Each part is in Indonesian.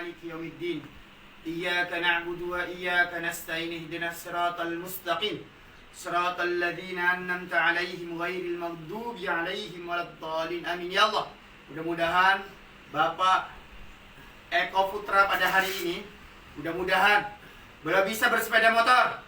مالك يوم الدين إياك نعبد وإياك نستعين اهدنا الصراط المستقيم صراط الذين أنعمت عليهم غير المغضوب عليهم ولا الضالين. Amin ya Allah. Mudah-mudahan Bapak Eko Putra pada hari ini mudah-mudahan beliau bisa bersepeda motor,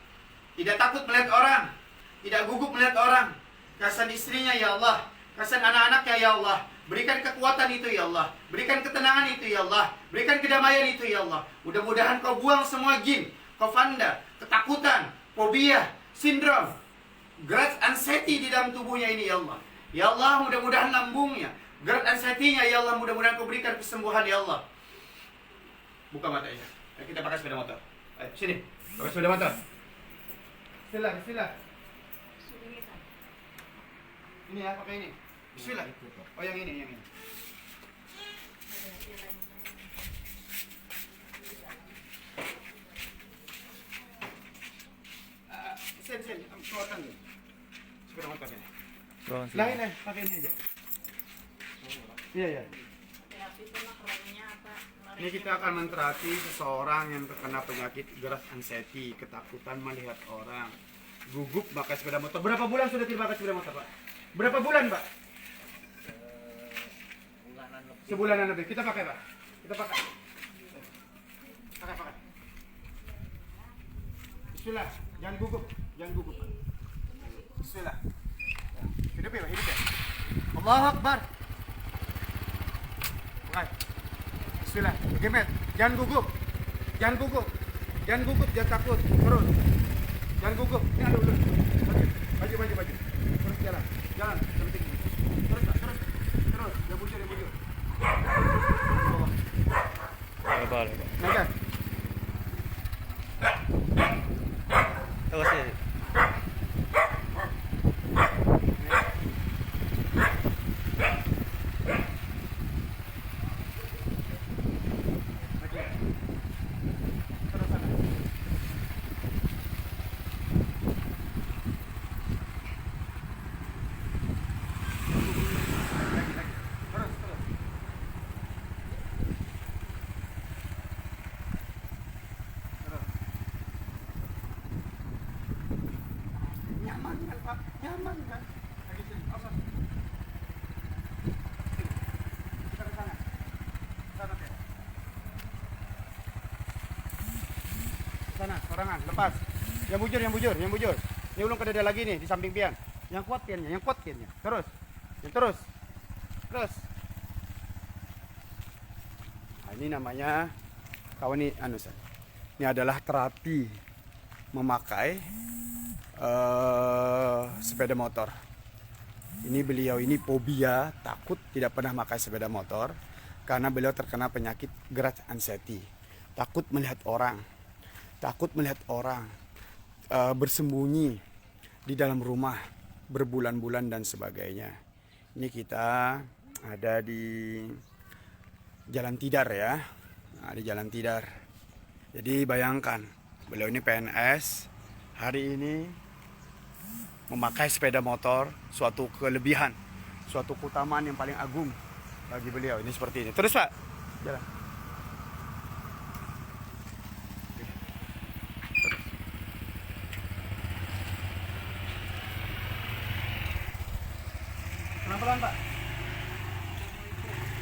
tidak takut melihat orang, tidak gugup melihat orang. Kasihan istrinya ya Allah, kasihan anak-anaknya ya Allah. Berikan kekuatan itu ya Allah, berikan ketenangan itu ya Allah, berikan kedamaian itu ya Allah. Mudah-mudahan kau buang semua jin, kovanda, ketakutan, fobia, sindrom, GERD anxiety di dalam tubuhnya ini ya Allah. Ya Allah, mudah-mudahan lambungnya, GERD anxiety-nya ya Allah, mudah-mudahan kau berikan kesembuhan ya Allah. Buka matanya. Kita pakai sepeda motor. Ayo, sini. Pakai sepeda motor. Bismillah, bismillah. Ini ya, pakai ini. Bismillah. Oh, yang ini, yang ini. Sen, keluarkan dulu. Sepeda motor ini. Lain ya, pakai ini aja. Iya, iya. Ini kita akan menterapi seseorang yang terkena penyakit GERD anxiety, ketakutan melihat orang, gugup pakai sepeda motor. Berapa bulan sudah tidak pakai sepeda motor, Pak? Berapa bulan, Pak? Sebulanan lebih. Kita pakai, Pak. Kita pakai. Pakai. Bismillah. Jangan gugup, jangan gugup. Bismillah. Hidup ya, Pak. Hidup ya. Allahu Akbar. Baik. Bismillah. Gemet. Jangan gugup. Jangan gugup. Jangan gugup, jangan takut. Terus. Jangan gugup. Ini ada ulun. Maju. Terus jalan. Jalan. Penting. Terus, Pak. Terus. Dia bujur. Lebar. Naikkan. Terus ya. Nyaman kan, Pak? Nyaman kan? Lagi sini. Apa? Sini. Kita ke sana. Sana, Pak. Sana, sorangan. Lepas. Yang bujur. Ini ulung ke dada lagi nih, di samping pian. Yang kuat piannya. Terus. Yang terus. Nah, ini namanya kawan ini ini adalah terapi memakai sepeda motor. Ini beliau ini fobia, takut, tidak pernah pakai sepeda motor karena beliau terkena penyakit GERD anxiety. Takut melihat orang, bersembunyi di dalam rumah berbulan-bulan dan sebagainya. Ini kita ada di Jalan Tidar ya. Nah, di Jalan Tidar. Jadi bayangkan, beliau ini PNS, hari ini memakai sepeda motor, suatu kelebihan, suatu keutamaan yang paling agung bagi beliau. Ini seperti ini. Terus, Pak, jalan. Pelan-pelan, Pak.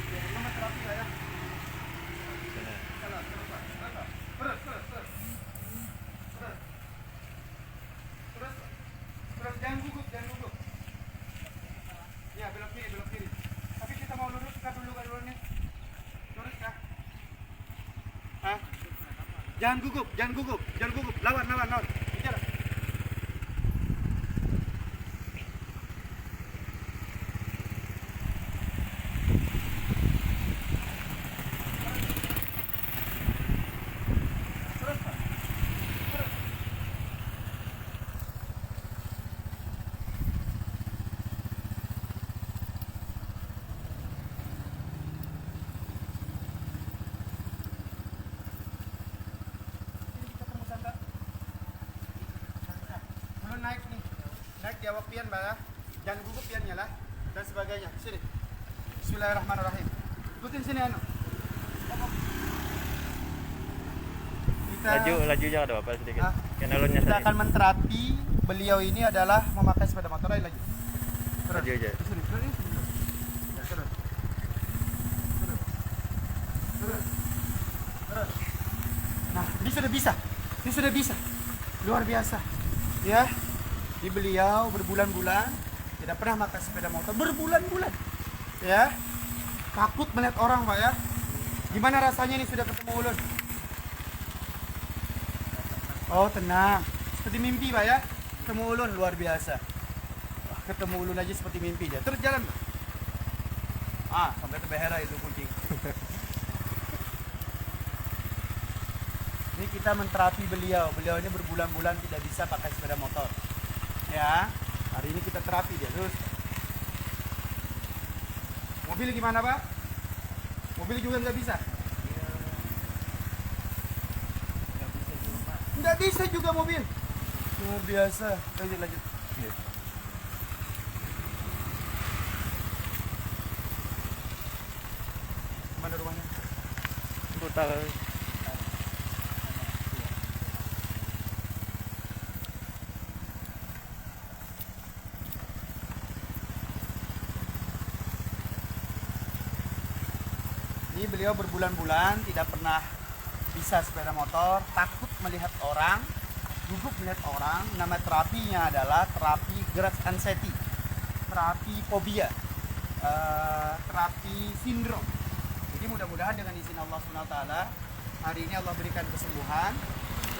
Nama terapi ya. Terus jangan gugup. Ya, belok kiri. Tapi kita mau lurus kah dulu nih? Lurus kah? Hah? Jangan gugup. Lawan. Bicara. naik di awak pian bah, jangan gugup piannya lah dan sebagainya. Sini. Bismillahirrahmanirrahim. Ikutin sini anu. laju jangan ada apa sedikit. Ah, Kenalonnya kita saya. akan menterapi beliau ini adalah memakai sepeda motor. Ayo laju. Laju aja. Terus. Ya, terus. Nah, ini sudah bisa. Ini sudah bisa. Luar biasa. Ya. Di beliau berbulan-bulan tidak pernah pakai sepeda motor, berbulan-bulan. Ya. Takut melihat orang, Pak ya. Gimana rasanya ini sudah ketemu ulun? Oh, tenang. Seperti mimpi, Pak ya. Ketemu ulun luar biasa. Wah, ketemu ulun aja seperti mimpi dia. Terus jalan, Pak. Sampai ke Behera itu kucing. Ini kita menterapi beliau. Beliau ini berbulan-bulan tidak bisa pakai sepeda motor. Ya. Hari ini kita terapi dia. Terus. Mobil gimana, Pak? Mobil juga nggak bisa. Nggak bisa juga mobil. Luar biasa. Lanjut. Mana rumahnya? Putar. Ini beliau berbulan-bulan tidak pernah bisa sepeda motor, takut melihat orang, gugup melihat orang. Nama terapinya adalah terapi grass anxiety, terapi fobia, terapi sindrom. Jadi mudah-mudahan dengan izin Allah SWT hari ini Allah berikan kesembuhan,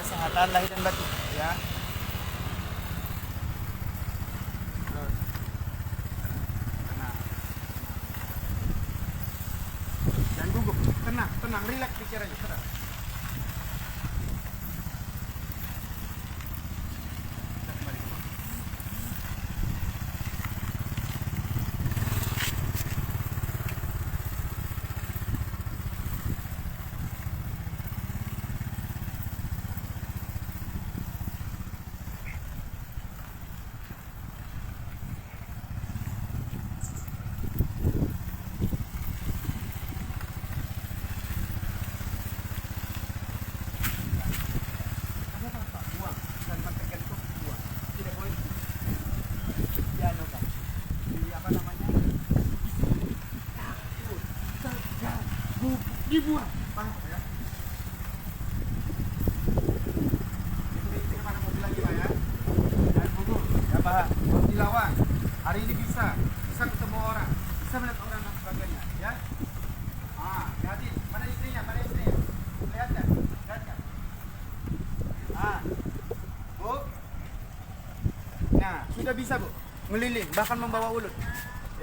kesehatan lahir dan batin, ya. Jangan gugup, tenang, relax pikir aja, tenang. Kita kembali ke bawah. Dibuang, paham ya? Itu kemana mobil lagi, Pak ya? Dan gugur, ya Pak. Dilawan. Hari ini bisa ketemu orang, bisa melihat orang dan sebagainya, ya. Hati. Mana istrinya? Lihat kan? Bu. Nah, sudah bisa, Bu. Meliling, bahkan membawa ulut,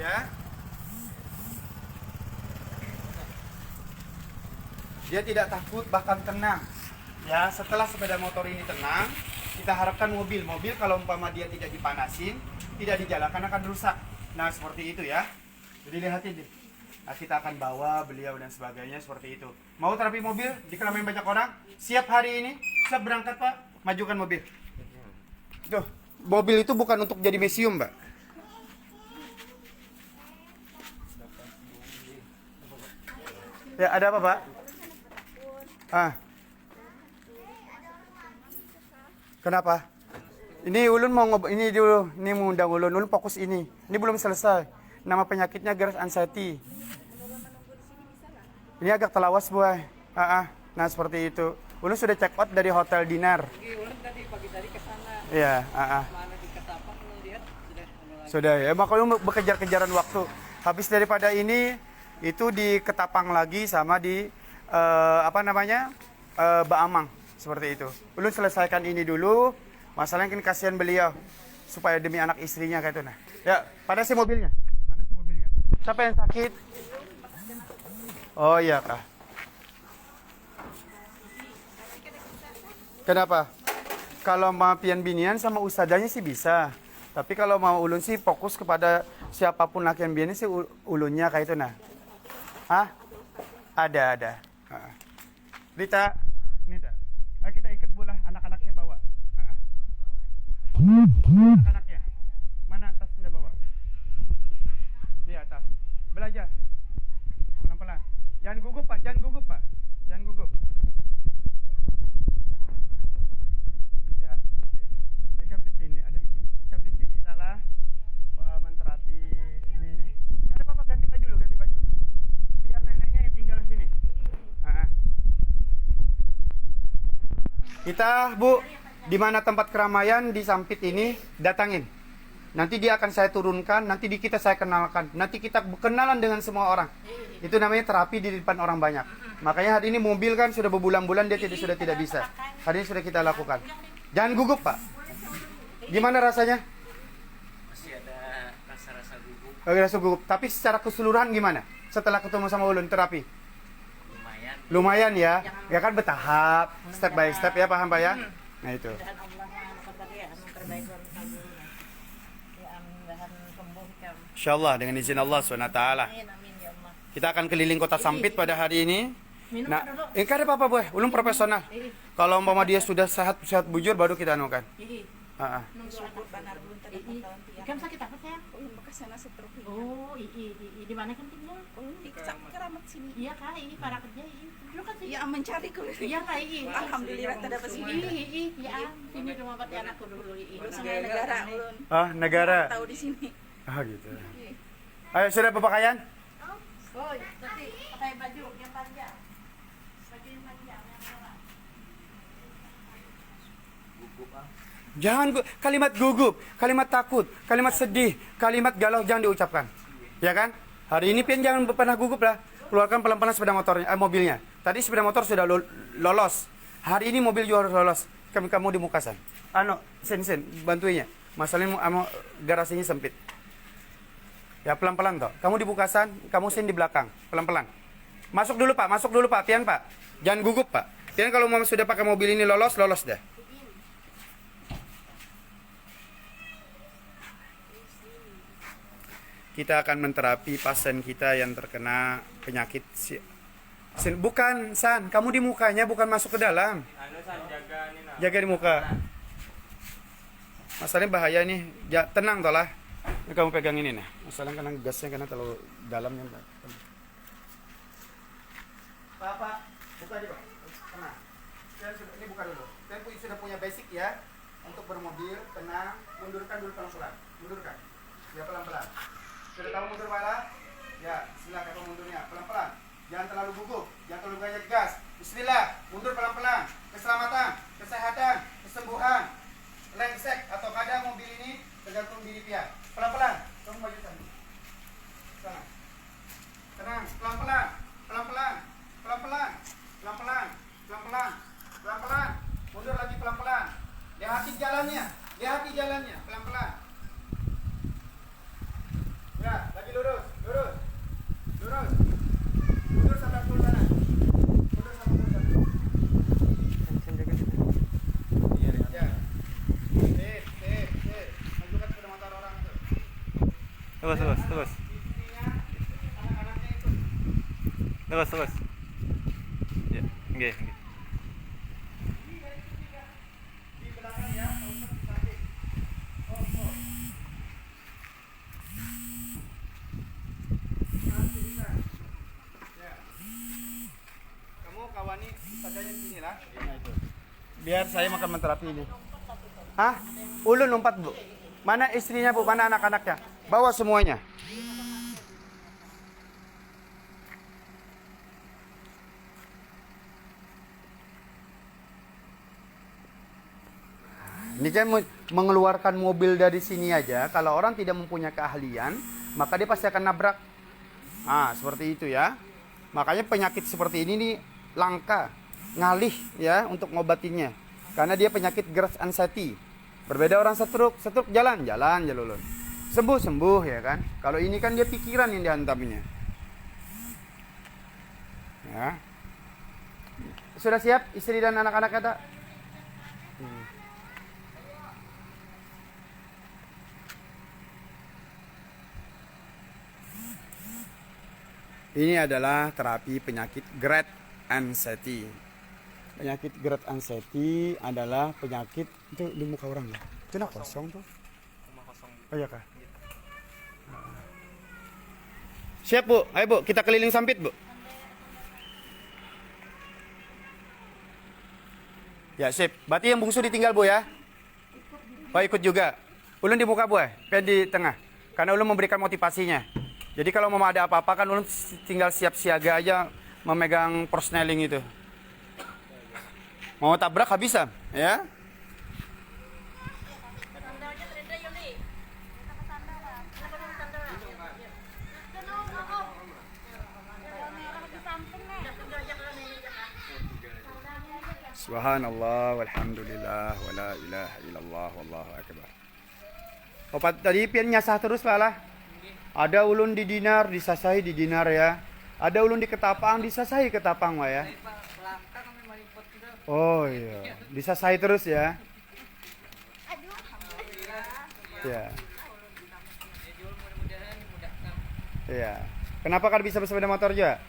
ya. Dia tidak takut, bahkan tenang. Ya, setelah sepeda motor ini tenang, kita harapkan mobil kalau umpama dia tidak dipanasin, tidak dijalankan akan rusak. Nah, seperti itu ya. Jadi lihatin deh. Nah, kita akan bawa beliau dan sebagainya seperti itu. Mau terapi mobil di keramaian banyak orang? Siap hari ini? Siap berangkat, Pak? Majukan mobil. Tuh, mobil itu bukan untuk jadi museum, Pak. Ya, ada apa, Pak? Kenapa? Ini ulun mau ini dulu, ini mau undang ulun fokus ini. Ini belum selesai. Nama penyakitnya grass anxiety. Ini agak telawas, Boy. Nah, seperti itu. Ulun sudah check out dari Hotel Dinar. Ulun tadi pagi tadi ke sana. Iya, Mana di Ketapang ulun lihat sudah ya, makanya ulun berkejar-kejaran waktu. Habis daripada ini itu di Ketapang lagi sama di Baamang, seperti itu. Ulun selesaikan ini dulu, masalahnya kan kasihan beliau supaya demi anak istrinya kayak itu. Nah, ya, panasi mobilnya. Siapa yang sakit? Oh iya, Kak. Kenapa? Kalau mau pian binian sama ustazahnya sih bisa. Tapi kalau mau ulun sih fokus kepada siapapun laki yang binian sih ulunnya kayak itu. Nah. Ada. Rita, kita ikut bola, anak-anaknya bawa. Anak-anaknya, mana tasnya bawa? Iya, tas. Belajar, pelan-pelan. Jangan gugup, Pak. Jangan gugup. Kita, Bu, di mana tempat keramaian di Sampit ini, datangin. Nanti dia akan saya turunkan, nanti di kita saya kenalkan. Nanti kita kenalan dengan semua orang. Itu namanya terapi di depan orang banyak. Makanya hari ini mobil kan sudah berbulan-bulan dia sudah tidak bisa. Hari ini sudah kita lakukan. Jangan gugup, Pak. Gimana rasanya? Masih ada rasa-rasa gugup. Rasa gugup. Tapi secara keseluruhan gimana? Setelah ketemu sama Ulun terapi? Lumayan. Lumayan ya. Ya kan bertahap, step by step ya, paham Pak ya? Nah itu. Dan Allah terbaik orang kamu ya bahan sembuh kam. Insyaallah dengan izin Allah SWT. Amin amin ya Allah. Kita akan keliling kota Sampit pada hari ini. Minum Nah, dulu. ini kan ada apa-apa, Bu? Ulun profesional. Kalau umpama dia sudah sehat bujur baru kita anukan. Heeh. Syukur banar belum tadi tahun tiap. Kan sakit apa sayang? Ulun bekas sana stroke. Oh, di mana kan tinggal? Ulun di keramat sini. Iya kak, ini para kerja ini. Dulu kan sih. Ya mencari kulit. Iya kak, ini. Alhamdulillah tidak dapat sini. Iya, sini rumah pati anakku dulu. Ulun sama negara ulun. Ah, negara. Tahu di sini. Ah, gitu. Ayo, sudah berpakaian? Oh, tapi pakai baju yang panjang. Baju yang panjang yang merah. Jangan kalimat gugup, kalimat takut, kalimat sedih, kalimat galau jangan diucapkan. Ya kan? Hari ini pian jangan pernah gugup lah. Keluarkan pelan-pelan sepeda motornya, mobilnya. Tadi sepeda motor sudah lolos. Hari ini mobil juga harus lolos. Kamu di Mukasan. Sen bantuinnya. Masalahnya garasinya sempit. Ya pelan-pelan toh. Kamu di Bukasan, kamu sen di belakang, pelan-pelan. Masuk dulu Pak, pian Pak. Jangan gugup Pak. Pian kalau mau sudah pakai mobil ini lolos dah. Kita akan menterapi pasien kita yang terkena penyakit bukan San, kamu di mukanya bukan masuk ke dalam. Jaga di muka. Masalahnya bahaya nih. Tenang toh lah. Ini kamu pegang ini nih. Masalahnya karena gasnya karena terlalu dalamnya. Pak, buka aja Pak. Tenang. Ini buka dulu. Saya sudah punya basic ya untuk bermobil. Tenang. Mundurkan dulu pelan-pelan. Mundurkan. Ya pelan-pelan. Sudah tahu mundur mana? Ya, silakan kamu mundurnya pelan-pelan. Jangan terlalu gugup, jangan terlalu banyak gas. Bismillah, mundur pelan-pelan. Keselamatan, kesehatan, kesembuhan. Lengsek atau kada mobil ini tergantung diri pihak. Pelan-pelan, kamu maju sana. Sana. Tenang, pelan-pelan, pelan-pelan, pelan-pelan, pelan-pelan, pelan-pelan, pelan-pelan. Mundur lagi pelan-pelan. Lihati jalannya, pelan-pelan. Ya, lagi lurus. Mundur sampai full sana. Ya. Sip. Majukan sepeda motor orang tuh. Terus. Istrinya, anak-anaknya itu. Terus. Ya, oke. Di belakang ya, untuk samping. Oh. Ya. Kamu kawani sajanya sini lah. Biar saya makan menterapi ini. Hah? Ulun lompat Bu. Mana istrinya Bu? Mana anak-anaknya? Bawa semuanya. Ini kan mengeluarkan mobil dari sini aja. Kalau orang tidak mempunyai keahlian, maka dia pasti akan nabrak. Seperti itu ya. Makanya penyakit seperti ini nih langka, ngalih ya untuk ngobatinya. Karena dia penyakit grass anxiety. Berbeda orang stroke jalan jalulun. Sembuh ya kan. Kalau ini kan dia pikiran yang dihantamnya. Ya. Sudah siap istri dan anak-anak kata? Ini adalah terapi penyakit great anxiety. Penyakit great anxiety adalah penyakit itu di muka orang ya. Itu nak kosong tuh. Oh iya kah? Siap Bu, ayo Bu, kita keliling Sampit Bu. Ya sip, berarti yang bungsu ditinggal Bu ya. Oh ikut juga. Ulun di muka Bu ya, kan di tengah. Karena ulun memberikan motivasinya. Jadi kalau mau ada apa-apa kan ulun tinggal siap siaga aja memegang persneling itu. Mau tabrak habis Sam, ya? Sandalnya Trenda Yuli. Kita ke sandal lah. Kita ke sandal. Yang merah di samping nih. Subhanallah walhamdulillah wala ilaha illallah wallahu akbar. Opat tadi pian nyasah terus Pak lah. Ada ulun di dinar disasahi di dinar ya. Ada ulun di ketapang disasahi ketapang Pak ya. Oh iya, disasahi terus ya. Ya. Iya. Kenapa kan bisa bersepeda motor juga?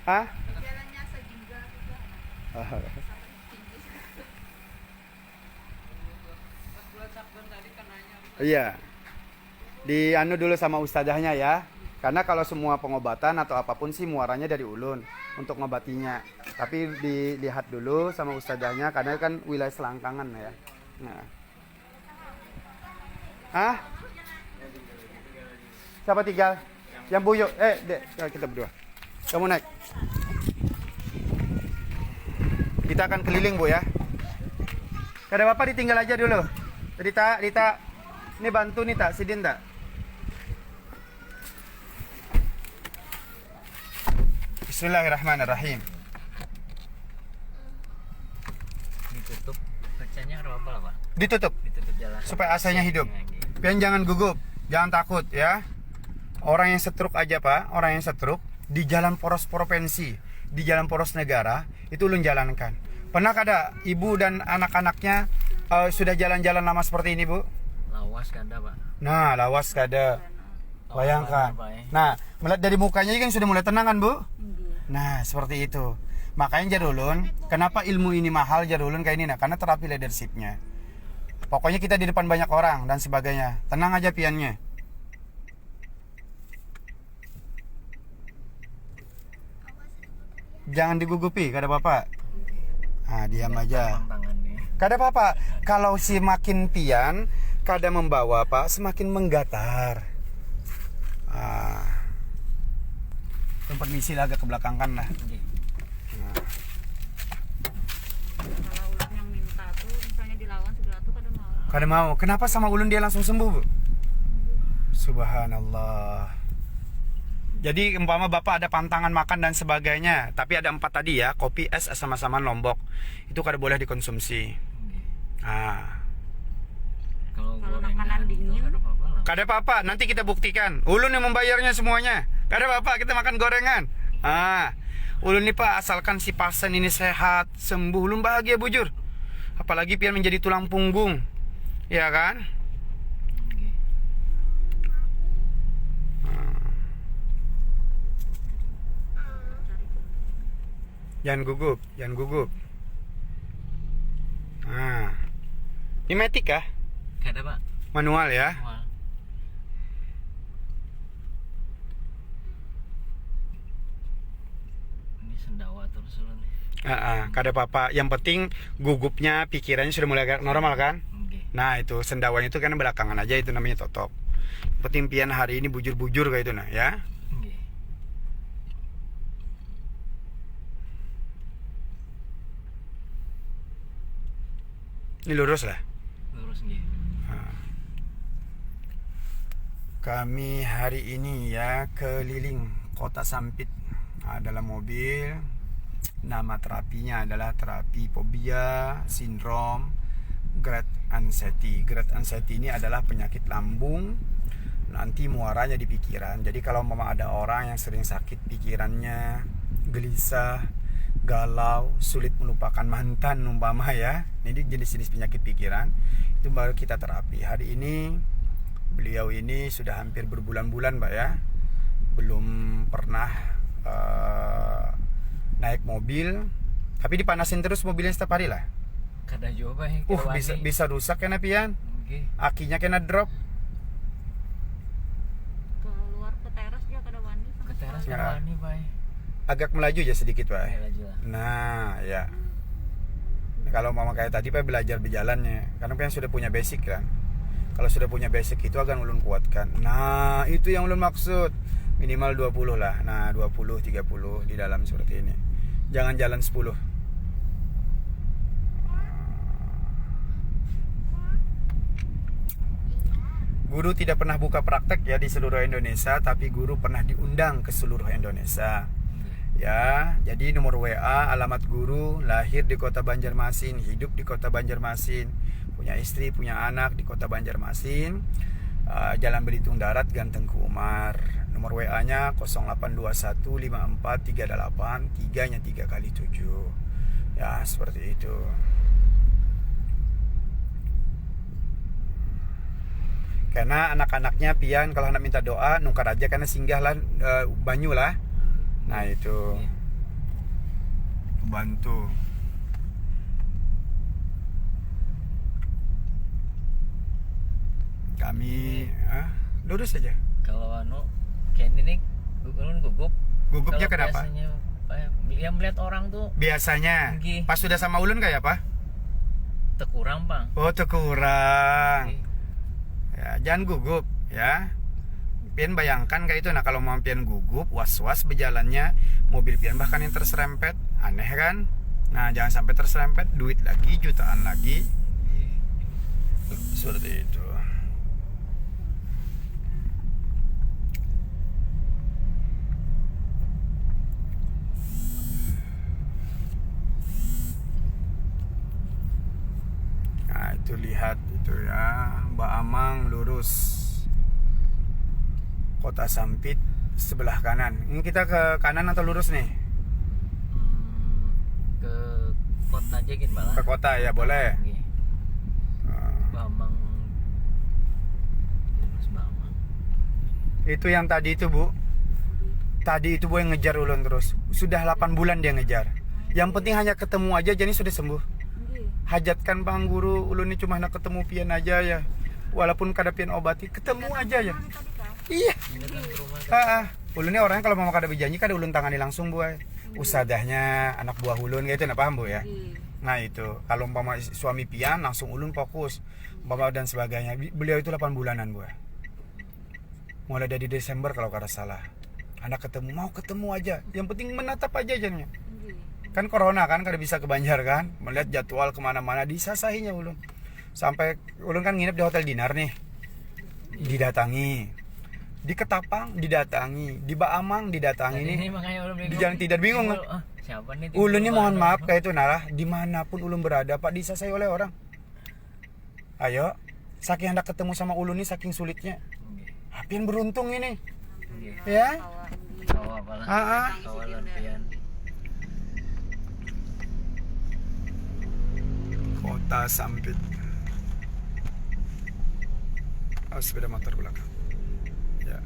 Hah? Jalannya sejingga juga. Iya. Di anu dulu sama ustazahnya ya. Karena kalau semua pengobatan atau apapun sih muaranya dari ulun untuk ngobatinya. Tapi dilihat dulu sama ustazahnya karena kan wilayah selangkangan ya. Nah. Hah? Siapa tinggal? Yang buyuk. Dek, kita berdua. Kamu naik. Kita akan keliling Bu ya. Kada Bapak ditinggal aja dulu. Dita, ini bantu nih tak, sidin tak? Bismillahirrahmanirrahim. Ditutup kacanya apa lah Pak? Ditutup Ditutup jalan supaya AC-nya hidup. Pian jangan gugup, jangan takut ya. Orang yang stroke aja Pak, orang yang stroke di jalan poros provinsi, di jalan poros negara itu ulun jalankan. Pernah kada ibu dan anak-anaknya sudah jalan-jalan lama seperti ini Bu? Lawas kada Pak. Nah, lawas kada. Bayangkan. Nah, melihat dari mukanya kan sudah mulai tenang kan Bu? Nah, seperti itu. Makanya Jarulun, kenapa ilmu ini mahal Jarulun kayak ini? Nah, karena terapi leadershipnya. Pokoknya kita di depan banyak orang dan sebagainya. Tenang aja piannya. Jangan digugupi, kada apa-apa. Nah, diam aja. Kada apa-apa. Kalau semakin pian, kada membawa Pak, semakin menggatar. Tempat misi lah agak ke belakang kan lah. Kalau ulun yang minta tuh misalnya dilawan sebelah tuh kada mau. Kada mau. Kenapa sama ulun dia langsung sembuh Bu? Subhanallah. Jadi umpama Bapak ada pantangan makan dan sebagainya, tapi ada 4 tadi ya, kopi, es, sama-sama lombok. Itu kada boleh dikonsumsi. Kalau makanan dingin Kada apa-apa, nanti kita buktikan. Ulun yang membayarnya semuanya. Kada apa-apa, kita makan gorengan. Ulun nih Pak, asalkan si pasien ini sehat, sembuh, ulun bahagia bujur. Apalagi pian menjadi tulang punggung. Ya kan? Jangan gugup, jangan gugup. Ini matic kah? Kada Pak. Manual ya? Wah. Ini sendawa terus ulun. Kada apa-apa. Yang penting gugupnya, pikirannya sudah mulai agak normal kan? Nah itu sendawanya itu kan belakangan aja, itu namanya totok. Yang penting pian hari ini bujur-bujur kayak itu nah ya. Ini lurus lah. Lurus nggih. Kami hari ini ya keliling Kota Sampit dalam mobil. Nama terapinya adalah terapi fobia sindrom GERD anxiety. GERD anxiety ini adalah penyakit lambung, nanti muaranya di pikiran. Jadi kalau memang ada orang yang sering sakit pikirannya, gelisah, galau, sulit melupakan mantan umpama ya, ini jenis-jenis penyakit pikiran, itu baru kita terapi. Hari ini beliau ini sudah hampir berbulan-bulan Mbak ya, belum pernah naik mobil, tapi dipanasin terus mobilnya setiap hari lah. Kada juga Pak. Bisa rusak kena pian, akinya kena drop. keluar ke teras dia kada wani sama Ke teras Ya. kada wani Pak. Agak melaju aja sedikit Pak. Laju lah. Nah ya, kalau mama kayak tadi Pak belajar berjalannya, karena Pak sudah punya basic kan. Kalau sudah punya basic itu akan ulun kuatkan. Nah itu yang ulun maksud, minimal 20 lah. Nah 20-30 di dalam seperti ini. Jangan jalan 10. Guru tidak pernah buka praktek ya di seluruh Indonesia, tapi guru pernah diundang ke seluruh Indonesia. Ya, jadi nomor WA, alamat guru, lahir di kota Banjarmasin, hidup di kota Banjarmasin, punya istri, punya anak di kota Banjarmasin, Jalan Belitung Darat, Gang Tengku Umar. Nomor WA-nya 08215438, 3-nya 3 kali 7. Ya, seperti itu. Karena anak-anaknya pian kalau anak minta doa nukar aja karena singgahlah banyu lah. Nah itu bantu. Kami lurus aja. Kalau kayak ini nih ulun gugup. Gugupnya Kalau kenapa? Biasanya yang melihat orang tuh Biasanya Nggih. pas sudah sama ulun kayak apa? terkurang bang. Oh kurang. Nggih. Ya, jangan gugup ya. Pian bayangkan kayak itu. Nah kalau mau pian gugup, was-was berjalannya mobil pian bahkan yang terserempet, aneh kan? Nah jangan sampai terserempet, duit lagi, jutaan lagi. Seperti itu. Nah itu lihat itu ya, Mbak Amang lurus. Kota Sampit sebelah kanan. Ini kita ke kanan atau lurus nih? Ke kota aja gitu malah. Ke kota ya boleh. Nggih. Bambang. Terus Bambang. Itu yang tadi itu Bu. Tadi itu Bu yang ngejar ulun terus. Sudah 8 bulan dia ngejar. Yang penting hanya ketemu aja jadi sudah sembuh. Hajatkan Bang Guru, ulun ini cuma nak ketemu pian aja ya. Walaupun kada pian obati, ketemu aja ya. Iya. Ulun ini orangnya kalau mau kada berjanji kada ulun tangani langsung Bu. Usadahnya anak buah ulun gitu, nah paham Bu ya. Nah itu, kalau umpama suami pian langsung ulun fokus. Umpama dan sebagainya. Beliau itu 8 bulanan Bu. Mulai dari Desember kalau kada salah. Anak ketemu, mau ketemu aja. Yang penting menatap aja jadinya. Kan corona kan kada bisa ke Banjar kan. Melihat jadwal kemana-mana disasahinya ulun. Sampai ulun kan nginep di Hotel Dinar nih. Didatangi. Di Ketapang didatangi, di Baamang didatangi nih. Di Jalan Tidak bingung kan? Siapa nih? Ulun ini mohon maaf kayak itu Narah, dimanapun ulun berada Pak disasai oleh orang. Ayo, saking hendak ketemu sama ulun ini saking sulitnya. Pian beruntung ini. Ya? Kawa apalah. Kawalan pian. Kota Sampit. Oh, sepeda motor belakang. Ya.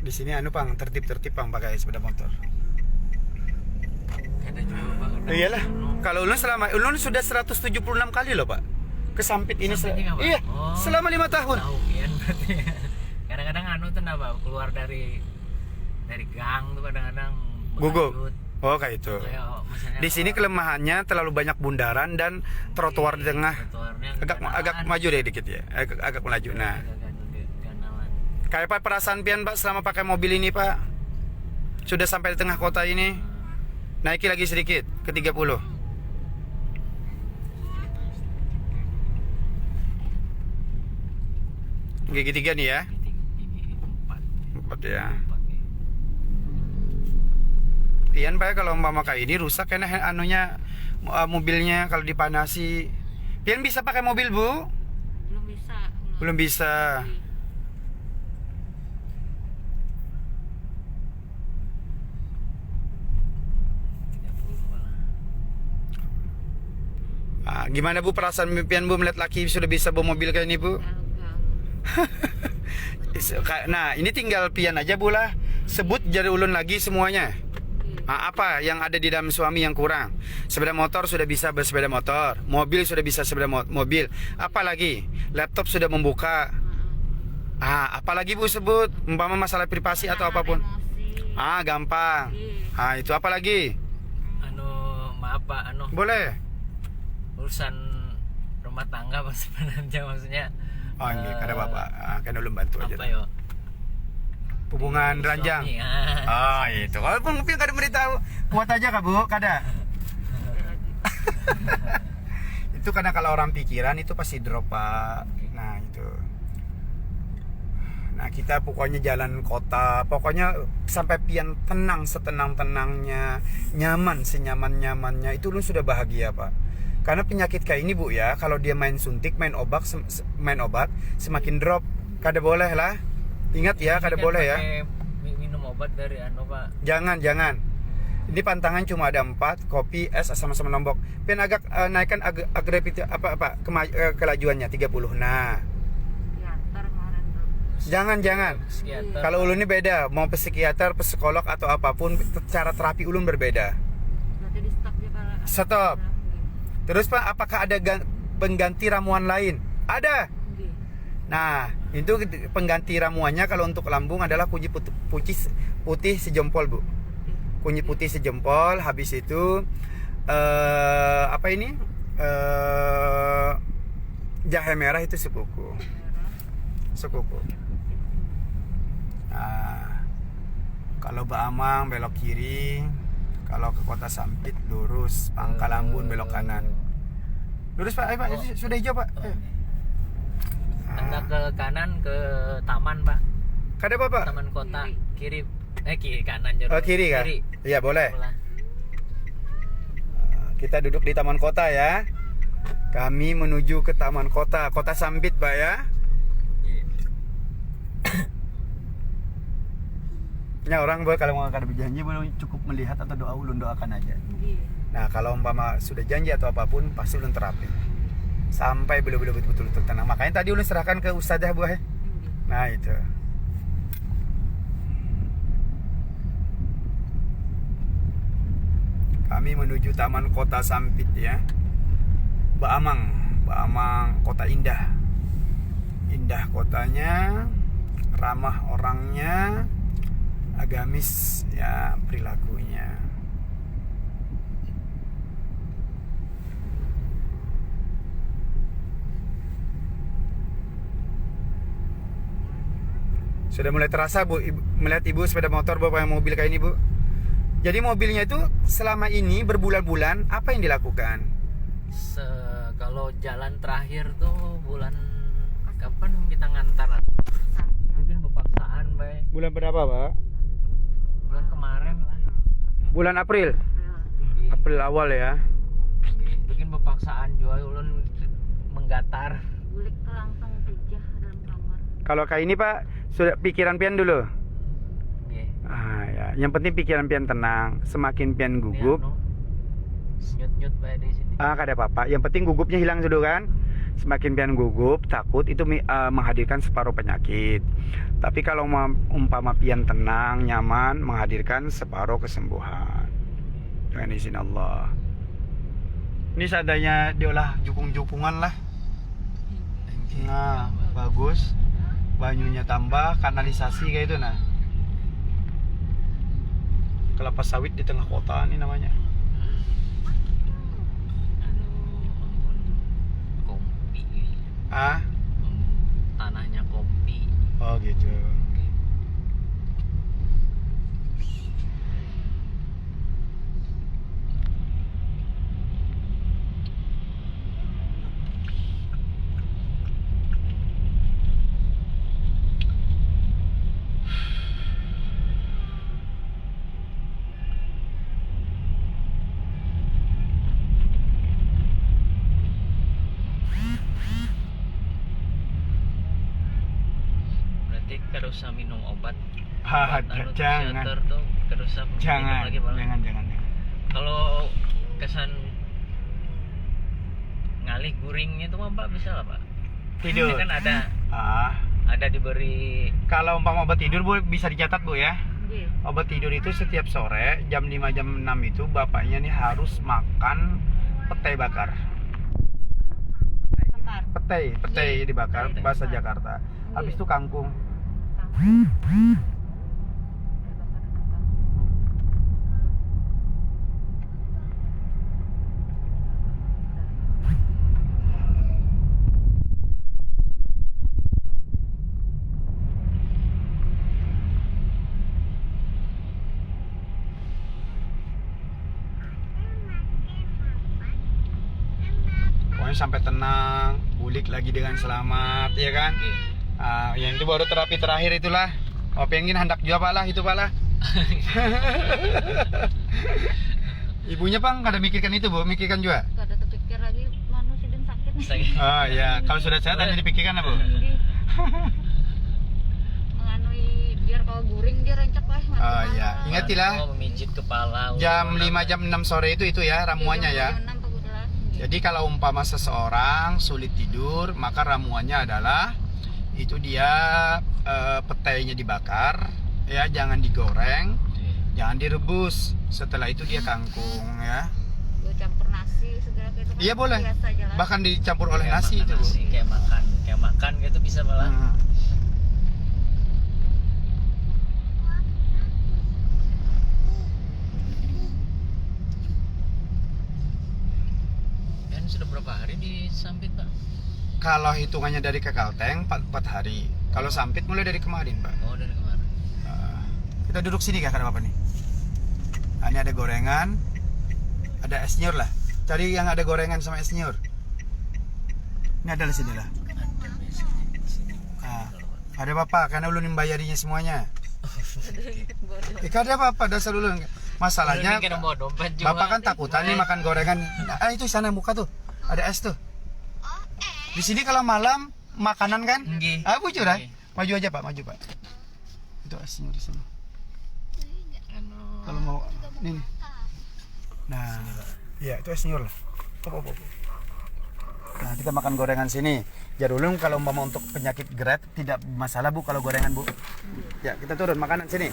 Di sini Pang, tertib Pang pakai sepeda motor. Ada juga bang. Iyalah. Kalau ulun sudah 176 kali loh, Pak. Ke Sampit ini. Sampitnya nggak, Pak? Iya, Oh. selama 5 tahun. Tahu pian berarti. Kadang-kadang tuh apa keluar dari gang tuh kadang-kadang Gugup. berlanjut. Oh, kayak itu. Misalnya Di sini kelemahannya terlalu banyak bundaran dan trotoar di tengah. trotoarnya Agak maju deh dikit ya. Agak melaju. Nah, kayak apa perasaan pian Pak selama pakai mobil ini Pak? Sudah sampai di tengah kota ini. Naiki lagi sedikit ke 30. Gigi 3 nih ya. 4 ya. Pian Pak kalau umpama kayak ini rusak karena mobilnya kalau dipanasi. Pian bisa pakai mobil Bu? Belum bisa. Belum bisa. Gimana Bu perasaan pian Bu melihat laki sudah bisa bawa mobil kayak ini Bu? Nah ini tinggal pian aja Bu lah. Sebut jadi ulun lagi semuanya. Apa yang ada di dalam suami yang kurang? Sepeda motor sudah bisa bersepeda motor, mobil sudah bisa sepeda mobil. Apalagi laptop sudah membuka. Apalagi Bu sebut umpama masalah privasi atau apapun. Gampang. Itu apalagi? Maaf Pak, boleh. Urusan rumah tangga Pak sebenarnya maksudnya. Ini kada Bapak, kan ulun bantu aja. Apa yo? Hubungan ranjang. Itu. Walaupun mungkin kada beritahu, kuat aja Kak Bu, kada. Itu karena kalau orang pikiran itu pasti drop Pak. Nah, gitu. Nah kita pokoknya jalan kota, pokoknya sampai pian tenang setenang-tenangnya, nyaman senyaman-nyamannya, itu lu sudah bahagia Pak. Karena penyakit kayak ini Bu ya, kalau dia main suntik, main obat, semakin drop. Kada boleh lah. Ingat ya, kada boleh ya. Minum obat dari Pak. Jangan. Ini pantangan cuma ada 4, kopi, es sama-sama nombok. Pian agak naikkan kelajuannya 30. Nah. Psikiater kemarin tuh. Jangan. Psikiater. Kalau ulun ini beda, mau psikiater, psikolog atau apapun, cara terapi ulun berbeda. Berarti di stop ya kalau Stop. Terus Pak, apakah ada pengganti ramuan lain? Ada. Nggih. Nah, itu pengganti ramuannya kalau untuk lambung adalah kunyit putih sejempol Bu. Kunyit putih sejempol. Habis itu jahe merah itu sekuku. Nah, kalau Baamang belok kiri, kalau ke Kota Sampit lurus, Pangkal Ambon belok kanan. Lurus Pak, Pak, sudah hijau Pak. Anda ke kanan ke taman Pak. Kada apa Pak? Taman kota kiri kanan Oh kiri kah? Iya boleh. Kita duduk di Taman Kota ya. Kami menuju ke Taman Kota, Kota Sampit Pak ya. Ya orang boleh kalau mau kada berjanji boleh cukup melihat atau doa ulun doakan aja. Nggih. Nah kalau umpama sudah janji atau apapun pasti ulun terapi sampai betul-betul tenang. Makanya tadi ulun serahkan ke ustazah Bu ya. Nah itu. Kami menuju Taman Kota Sampit ya. Baamang kota indah. Indah kotanya, ramah orangnya, agamis ya perilakunya. Sudah mulai terasa Bu, melihat Ibu sepeda motor bawa mobil kayak ini Bu. Jadi mobilnya itu selama ini berbulan-bulan apa yang dilakukan? Kalau jalan terakhir tuh bulan kapan kita ngantar? Mungkin berpaksaan, Bay. Bulan berapa Pak? Bulan kemarin lah. Bulan April. April awal ya. Bikin berpaksaan juga ulun menggatar. Bulik tuh langsung pijah dalam kamar. Kalau kayak ini Pak, sudah pikiran pian dulu. Ya. Yang penting pikiran pian tenang. Semakin pian gugup, nyut-nyut Bay di sini. kada apa-apa. Yang penting gugupnya hilang dulu kan. Semakin pian gugup, takut itu menghadirkan separuh penyakit. Tapi kalau umpama pian tenang, nyaman, menghadirkan separuh kesembuhan. Dengan izin Allah. Ini seadanya diolah jukung-jukungan lah. Nah, bagus. Banyunya tambah, kanalisasi kayak itu nah. Kelapa sawit di tengah kota ini namanya. Kompi. Ah? Tanahnya kompi. Oh gitu. Kada usah minum obat. Jangan. Tuh, kada usah minum lagi malah. Jangan. Kalau kesan ngalih guringnya itu Pak bisa lah Pak. Tidur. Ini kan ada Ada diberi. Kalau umpama obat tidur Bu bisa dicatat Bu ya. Nggih. Obat tidur itu setiap sore jam 5 jam 6 itu bapaknya nih harus makan petai bakar. Petai dibakar bahasa Jakarta. Habis itu kangkung. Pokoknya pokoknya sampai tenang, bulik lagi dengan selamat, ya kan? Yang itu baru terapi terakhir itulah. Oh, pengen hendak juga Pak lah, itu Pak lah. Ibunya Bang, kada mikirkan itu Bu, mikirkan juga. Gak ada terpikir lagi manusia dan sakit. Oh iya, kalau sudah sehat hanya dipikirkan apa Bu? Menganui biar kalau guring dia rencek lah. Oh iya, ingatilah Memijit kepala. jam 5 jam 6 sore itu ya ramuannya ya. Jadi kalau umpama seseorang sulit tidur, maka ramuannya adalah itu dia petainya dibakar, ya jangan digoreng, jangan direbus. Setelah itu dia kangkung ya. Gue campur nasi segala gitu. Iya boleh. Biasa aja lah. Bahkan dicampur oleh Kayak nasi makan itu. Bu. nasi, kayak makan gitu bisa malah. Hmm. Dan sudah berapa hari di Sampit Pak? Kalau hitungannya dari ke Kalteng 4 hari. Kalau Sampit mulai dari kemarin, Pak. Oh dari kemarin. Kita duduk sini kak, ada apa nih? Nah, ini ada gorengan, ada es nyur lah. Cari yang ada gorengan sama es nyur. Ini adalah sini lah. Ada biasanya di sini. Ada bapak, karena ulun yang bayarinya semuanya. Ada apa-apa, dasar ulun. Masalahnya, Ulun mikir mau dompet juga. bapak kan takutan nih makan gorengan. Nah, itu sana muka tuh, ada es tuh. Di sini kalau malam makanan kan? Nggih. Bujur ah. Nggih. Maju aja pak, maju pak. Itu esnya di sini. Anu, Kalau mau ini. Nah, iya itu es nyur lah. Nah, kita makan gorengan sini. Jarulung kalau umpama untuk penyakit GERD tidak masalah Bu kalau gorengan Bu. Ya, kita turun makanan sini.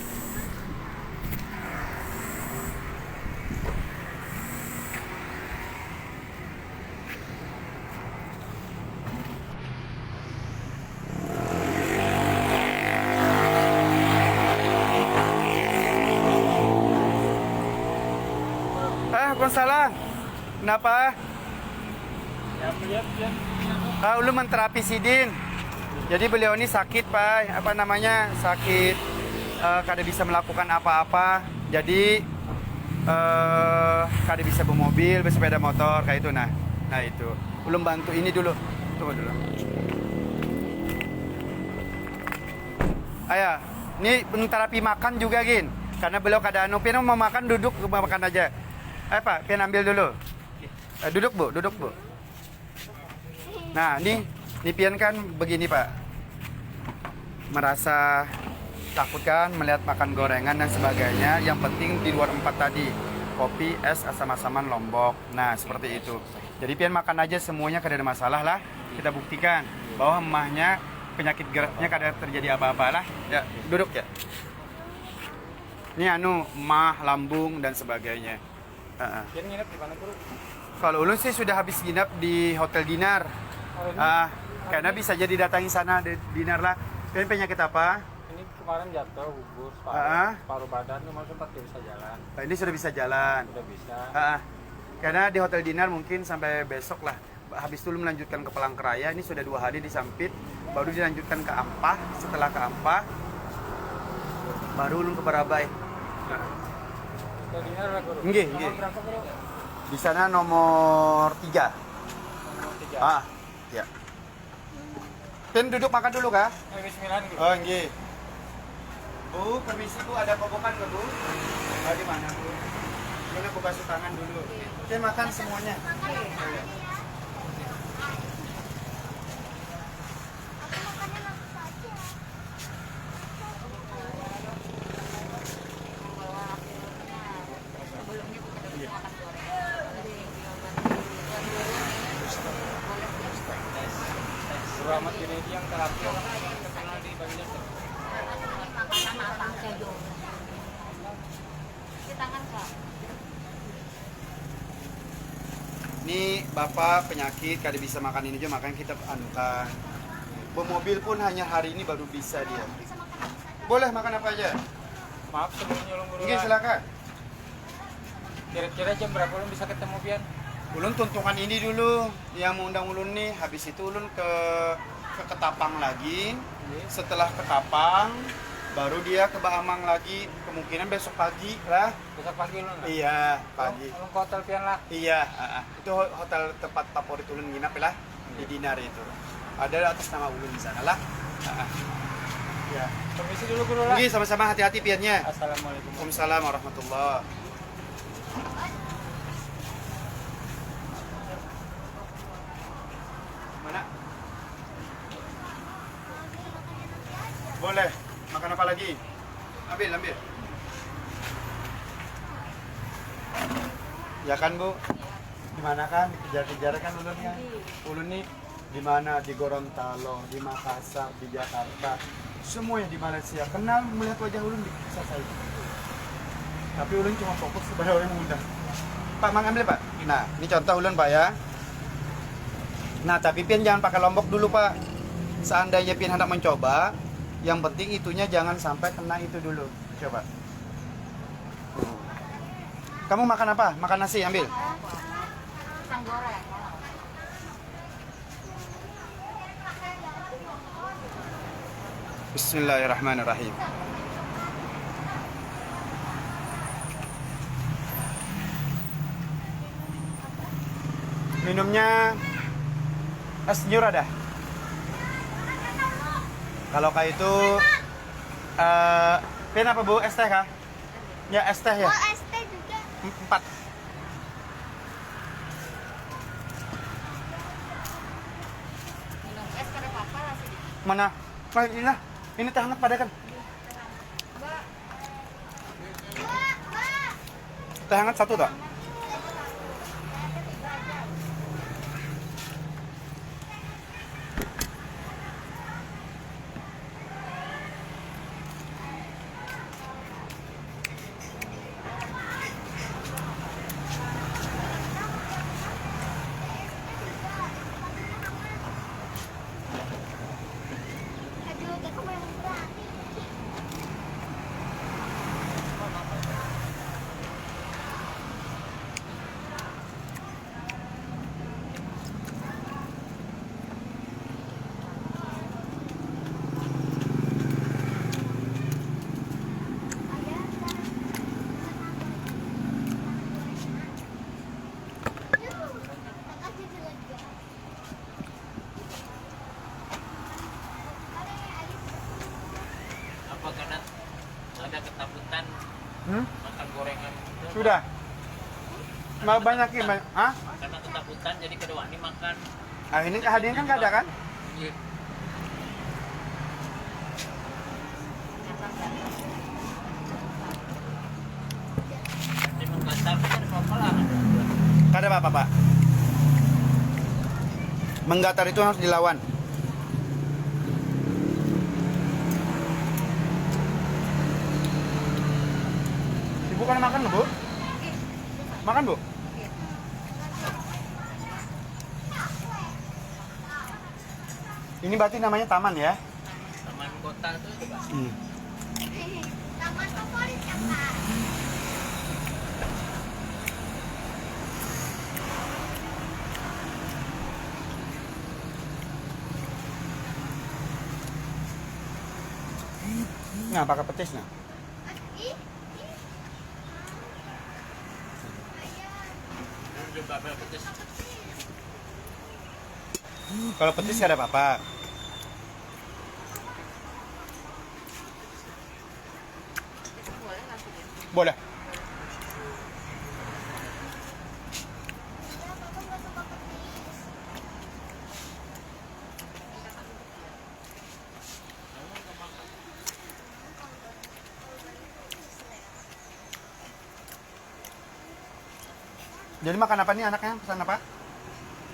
Bukan salah. Kenapa? Ulun menterapi Sidin. Jadi beliau ini sakit Pak, apa namanya, sakit, kada bisa melakukan apa-apa. Jadi kada bisa bermobil, bersepeda motor kayak itu. Nah itu. Ulun bantu ini dulu. Tunggu dulu. Ayo, ini terapi makan juga Gin. Karena beliau kada anu, pian mau makan duduk makan aja. Ayo Pak, pian ambil dulu. Duduk Bu, duduk Bu. Nah, ini pian kan begini Pak. Merasa takut kan melihat makan gorengan dan sebagainya. Yang penting di luar 4 tadi. Kopi, es, asam-asaman, lombok. Nah, seperti itu. Jadi pian makan aja semuanya, kada ada masalah lah. Kita buktikan bahwa emahnya penyakit GERD-nya kada terjadi apa-apa lah. Ya, duduk ya. Ini emah, lambung dan sebagainya. Pian nginep di mana Guru? Kalau ulun sih sudah habis nginep di Hotel Dinar. Karena bisa jadi datangi sana di Dinar lah. Pian penyakit apa? Ini kemarin jatuh, gugur, paru badan, cuma sempat bisa jalan. Ini sudah bisa jalan. Udah bisa. Karena di Hotel Dinar mungkin sampai besok lah. Habis itu melanjutkan ke Palangkaraya. Ini sudah 2 hari di Sampit. Baru dilanjutkan ke Ampah. Setelah ke Ampah, baru ulun ke Barabai. Hotel Dinar lah Guru. Nggih. Nomor berapa Guru? Di sana nomor 3. Nomor 3. Ya. Pian duduk makan dulu kah? Bismillah Guru. Oh, nggih. Bu, permisi Bu, ada kobokan nggak Bu? Di mana Bu? Ini aku basuh tangan dulu. Pian makan semuanya. Guru Ahmad Junaidi yang terapi terkenal di Bagian. Sama apa aja dong. Di tangan Kak. Ini Bapak penyakit kada bisa makan ini aja, makanya kita anukan. Bermobil pun hanya hari ini baru bisa dia. Boleh makan apa aja? Maaf sebelum nyolong Guru. Nggih, silakan. Kira-kira jam berapa ulun bisa ketemu Pian? Ulun tuntungan ini dulu yang mengundang ulun nih. Habis itu ulun ke Ketapang lagi. Setelah Ketapang Baru dia ke Baamang lagi, kemungkinan besok pagi lah. Besok pagi ulun lah. Iya, pagi. Ulun ke hotel pian lah. Iya, itu hotel tempat favorit ulun nginap lah di Dinar itu. Ada atas nama ulun di sana lah. Ya. Permisi dulu guru lah. Oke, sama-sama, hati-hati piannya. Assalamualaikum. Waalaikumsalam warahmatullah. Mana? Boleh. Makan apa lagi? Ambil. Ya kan, Bu? Gimana kan? Dikejar-kejar kan ulunnya? Ulun nih di mana? Di Gorontalo, di Makassar, di Jakarta. Semuanya di Malaysia. Kenal melihat wajah ulun di kisah saya. Tapi ulun cuma fokus kepada orang muda. Pak, Mang ambil, Pak. Nah, ini contoh ulun, Pak ya. Nah, tapi pian jangan pakai lombok dulu, Pak. Seandainya pian hendak mencoba, yang penting itunya jangan sampai kena itu dulu. Coba. Kamu makan apa? Makan nasi, ambil. Pisang goreng. Bismillahirrahmanirrahim. Minumnya es nyur ada? Kalau kayak itu pin apa, Bu? Es teh kah? Ya, es teh ya. Oh, ST juga. 4. Minum es kada apa-apa lah sedikit. Mana? Nah, ini lah. Ini teh hangat pada kan? Teh hangat satu tak? Aduh, aku mau berat. Apa karena ada ketakutan makan gorengan itu? Sudah. Mau banyakin, ah? Karena ketakutan jadi kedua ini makan. Ah, ini kehadiran kan nggak ada kan? Iya. Ini menggantar kan apa lah? Nggak ada apa-apa, Pak. Menggatar itu harus dilawan. Ibu kan makan loh, Bu? Makan, Bu? Ini berarti namanya taman ya? Taman kota tuh coba. Taman favorit apa? Nah, pakai petis nah. Coba petis. Kalau petis nggak ada apa-apa. Boleh. Jadi makan apa nih anaknya? Pesan apa?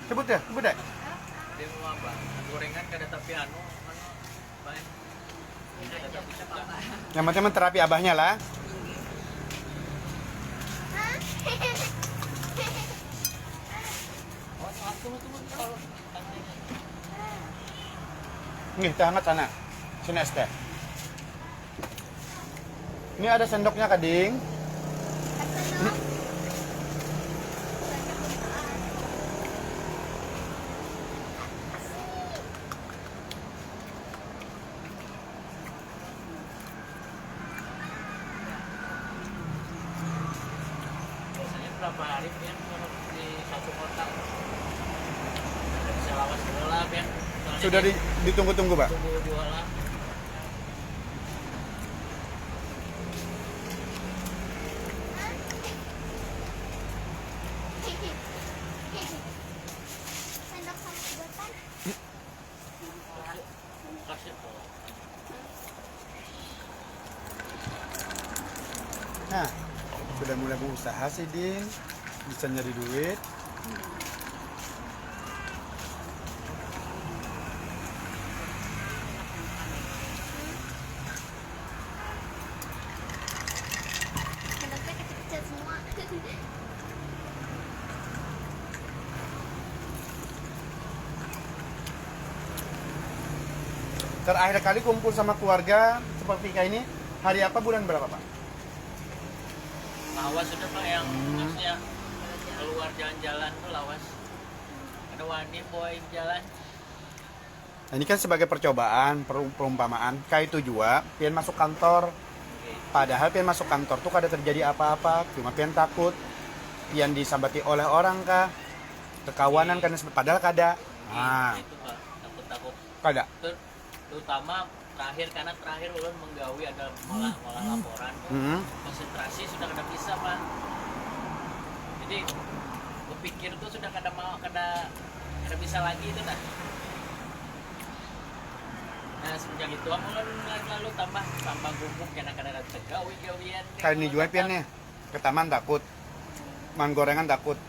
Sebut deh, sebut deh. Dia mau apa? Gorengan kada tapi baik. Kada tapi suka. Yang penting terapi abahnya lah. Tunggu kalau Nih, teh hangat sana. Sini es teh. Ini ada sendoknya, Kading. berapa hari Pian di satu kota. Udah bisa lawas dulu lah Pian. Soalnya Sudah dia ditunggu-tunggu, Pak. tunggu dua lah. Sendok sama sedotan. Kasih tuh. Nah, sudah mulai berusaha sih, Din. Bisa nyari duit. Sendoknya kecil-kecil semua. Terakhir kali kumpul sama keluarga seperti kayak ini, hari apa, bulan berapa, Pak? Lawas sudah Pak yang maksudnya keluar jalan-jalan tuh lawas. Ada wani bawain jalan. Nah, ini kan sebagai percobaan, perumpamaan. Kayak itu juga, pian masuk kantor. Padahal pian masuk kantor tuh kada terjadi apa-apa. Cuma pian takut. Pian disambati oleh orang kah? Kekawanan kan, padahal kada. Nah, Itu Pak, takut-takut. kada. Terutama karena terakhir ulun menggawi ada malah laporan tuh. Hmm. Konsentrasi sudah kada bisa Pak. Jadi berpikir tuh sudah kada bisa lagi itu nah. Nah semenjak itu ulun lalu tambah gugup karena kada ada gawian. Kayak ini juga pian nih. Ke taman takut. Man gorengan takut.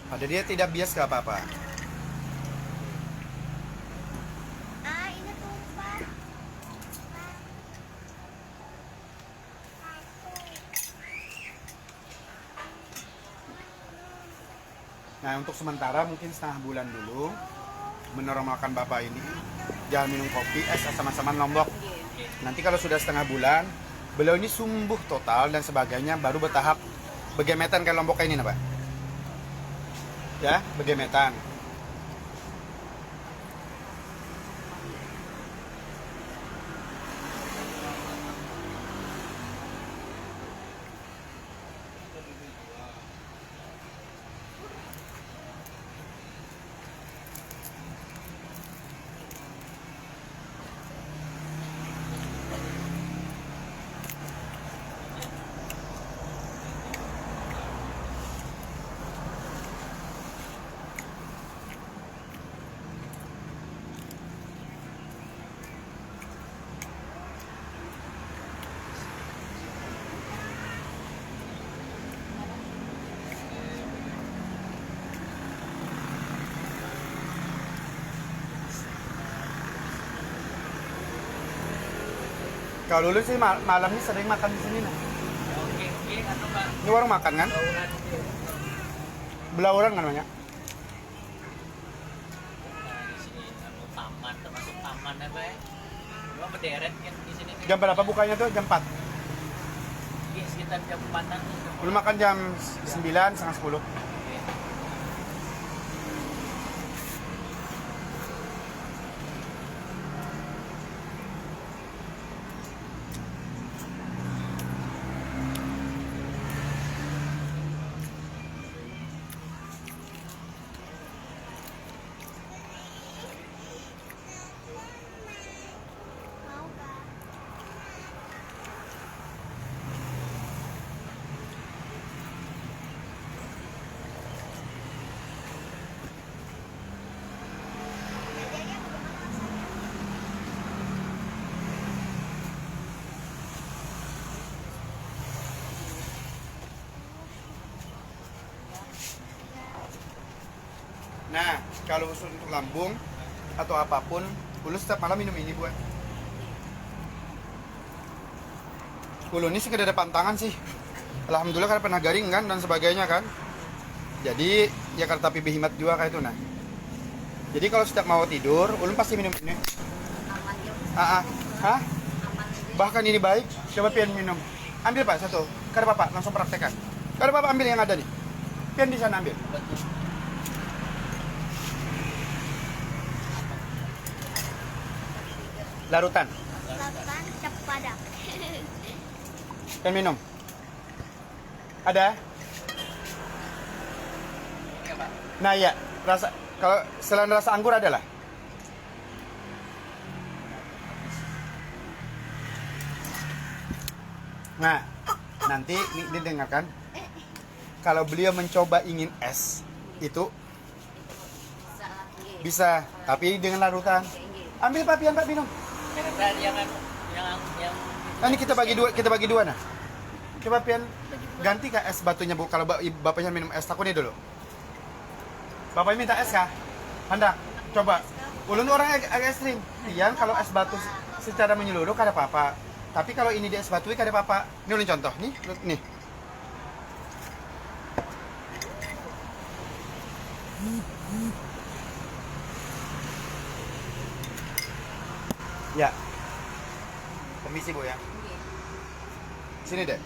Pada dia tidak bias ke apa-apa. Ah, ini tumpah. Nah, untuk sementara mungkin setengah bulan dulu menormalkan bapak ini. Jangan minum kopi, sama-sama lombok. Nanti kalau sudah setengah bulan, beliau ini sumbuh total dan sebagainya, baru bertahap begemetan kayak lombok kayak ini, Pak. Ya, begemetan. Kalau dulu sih malam ini sering makan di sini, nah. Oke, anu Pak. Ini warung makan kan? Bauran Belauran kan banyak. Nah, di sini anu taman termasuk taman apa ya? Cuma berderet kan di sini. Jam berapa bukanya tuh? Jam 4. Iya, sekitar jam 4-an tuh. Belum makan jam 9, setengah 10. Oke. Mau kah? Belajarnya bagaimana, Mas? Nah, kalau usul untuk lambung atau apapun, Ulun setiap malam minum ini, buat. Ulun ini sih kada ada pantangan sih. Alhamdulillah karena pernah garing kan dan sebagainya kan. Jadi ya karena tapi behimat juga kayak itu nah. Jadi kalau setiap mau tidur, Ulun pasti minum ini. Aman ya. Hah? Aman aja. Bahkan ini baik, coba pian minum. Ambil Pak satu. Kada Bapak langsung praktekkan. Kada Bapak ambil yang ada nih. Pian di sana ambil. Betul. Larutan. Lakukan cepadak. Pian minum. Ada? Nah ya, rasa kalau selain rasa anggur adalah. Nah, nanti didengarkan. Kalau beliau mencoba ingin es, itu bisa, tapi dengan larutan. Ambil Pak Pian, Pak minum. Jangan yang Nah, ini kita bagi dua nah. Coba Pian ganti kah es batunya Bu, kalau bapaknya minum es takut nih dulu. Bapaknya minta es kah? Hendak. Coba. Ulun orang agak ekstrim. Pian kalau es batu secara menyeluruh kada apa-apa. Tapi kalau ini di es batu kada apa-apa. Ini ulun contoh nih, nih. Ya. Permisi Bu ya. Sini deh.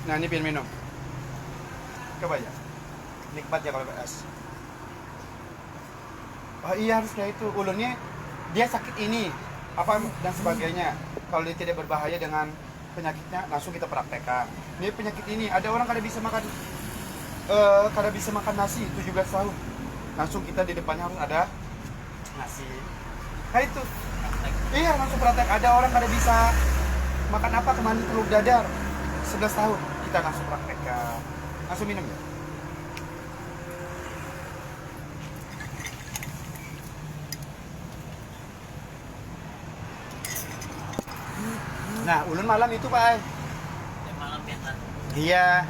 Nah ini Pian minum. Coba aja. Nikmat ya kalau es. Oh iya harus kayak itu. Ulunnya dia sakit ini apa dan sebagainya. Kalau dia tidak berbahaya dengan penyakitnya langsung kita praktekkan. Ini penyakit ini ada orang kada bisa makan nasi 17 tahun. Langsung kita di depannya harus ada nasi. Nah itu. Iya langsung praktek. Ada orang kada bisa makan apa kemana telur dadar 11 tahun. Kita langsung praktekkan. Langsung minum ya. Nah, ulun malam itu Pak. malam biasa. Iya.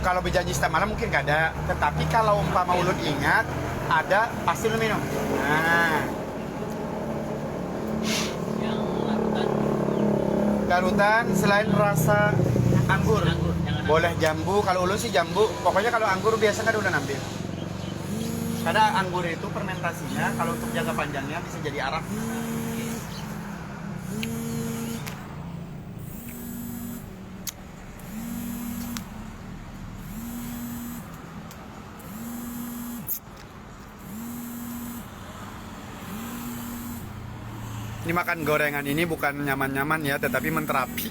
Kalau berjanji setiap malam mungkin gak ada. Tetapi kalau umpama ulun ingat ada, pasti ulun minum. Nah. Yang larutan. Larutan selain rasa anggur. Jangan Boleh jambu, kalau ulun sih jambu. Pokoknya kalau anggur biasa kan udah ambil. Karena anggur itu fermentasinya kalau untuk jangka panjangnya bisa jadi arak. Ini makan gorengan ini bukan nyaman-nyaman ya, tetapi menterapi.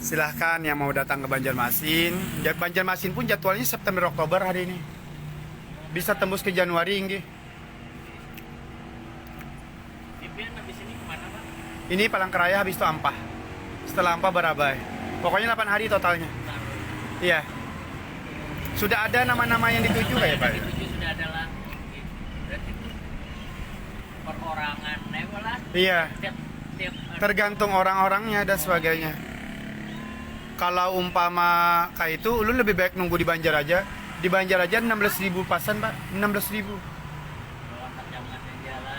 Silahkan yang mau datang ke Banjarmasin. Banjarmasin pun jadwalnya September Oktober hari ini. Bisa tembus ke Januari nggih. Pimpin habis ini kemana Pak? Ini Palangkaraya habis itu Ampah. Setelah Ampah Barabai. Pokoknya 8 hari totalnya. Iya. Sudah ada nama-nama yang dituju kayak Pak? Dituju sudah ada lah. Berarti itu perorangan lah. Iya. Tiap Tergantung orang-orangnya dan sebagainya. Kalau umpama kayak itu, ulun lebih baik nunggu di Banjar aja. Di Banjar aja 16.000 pasan Pak, 16.000.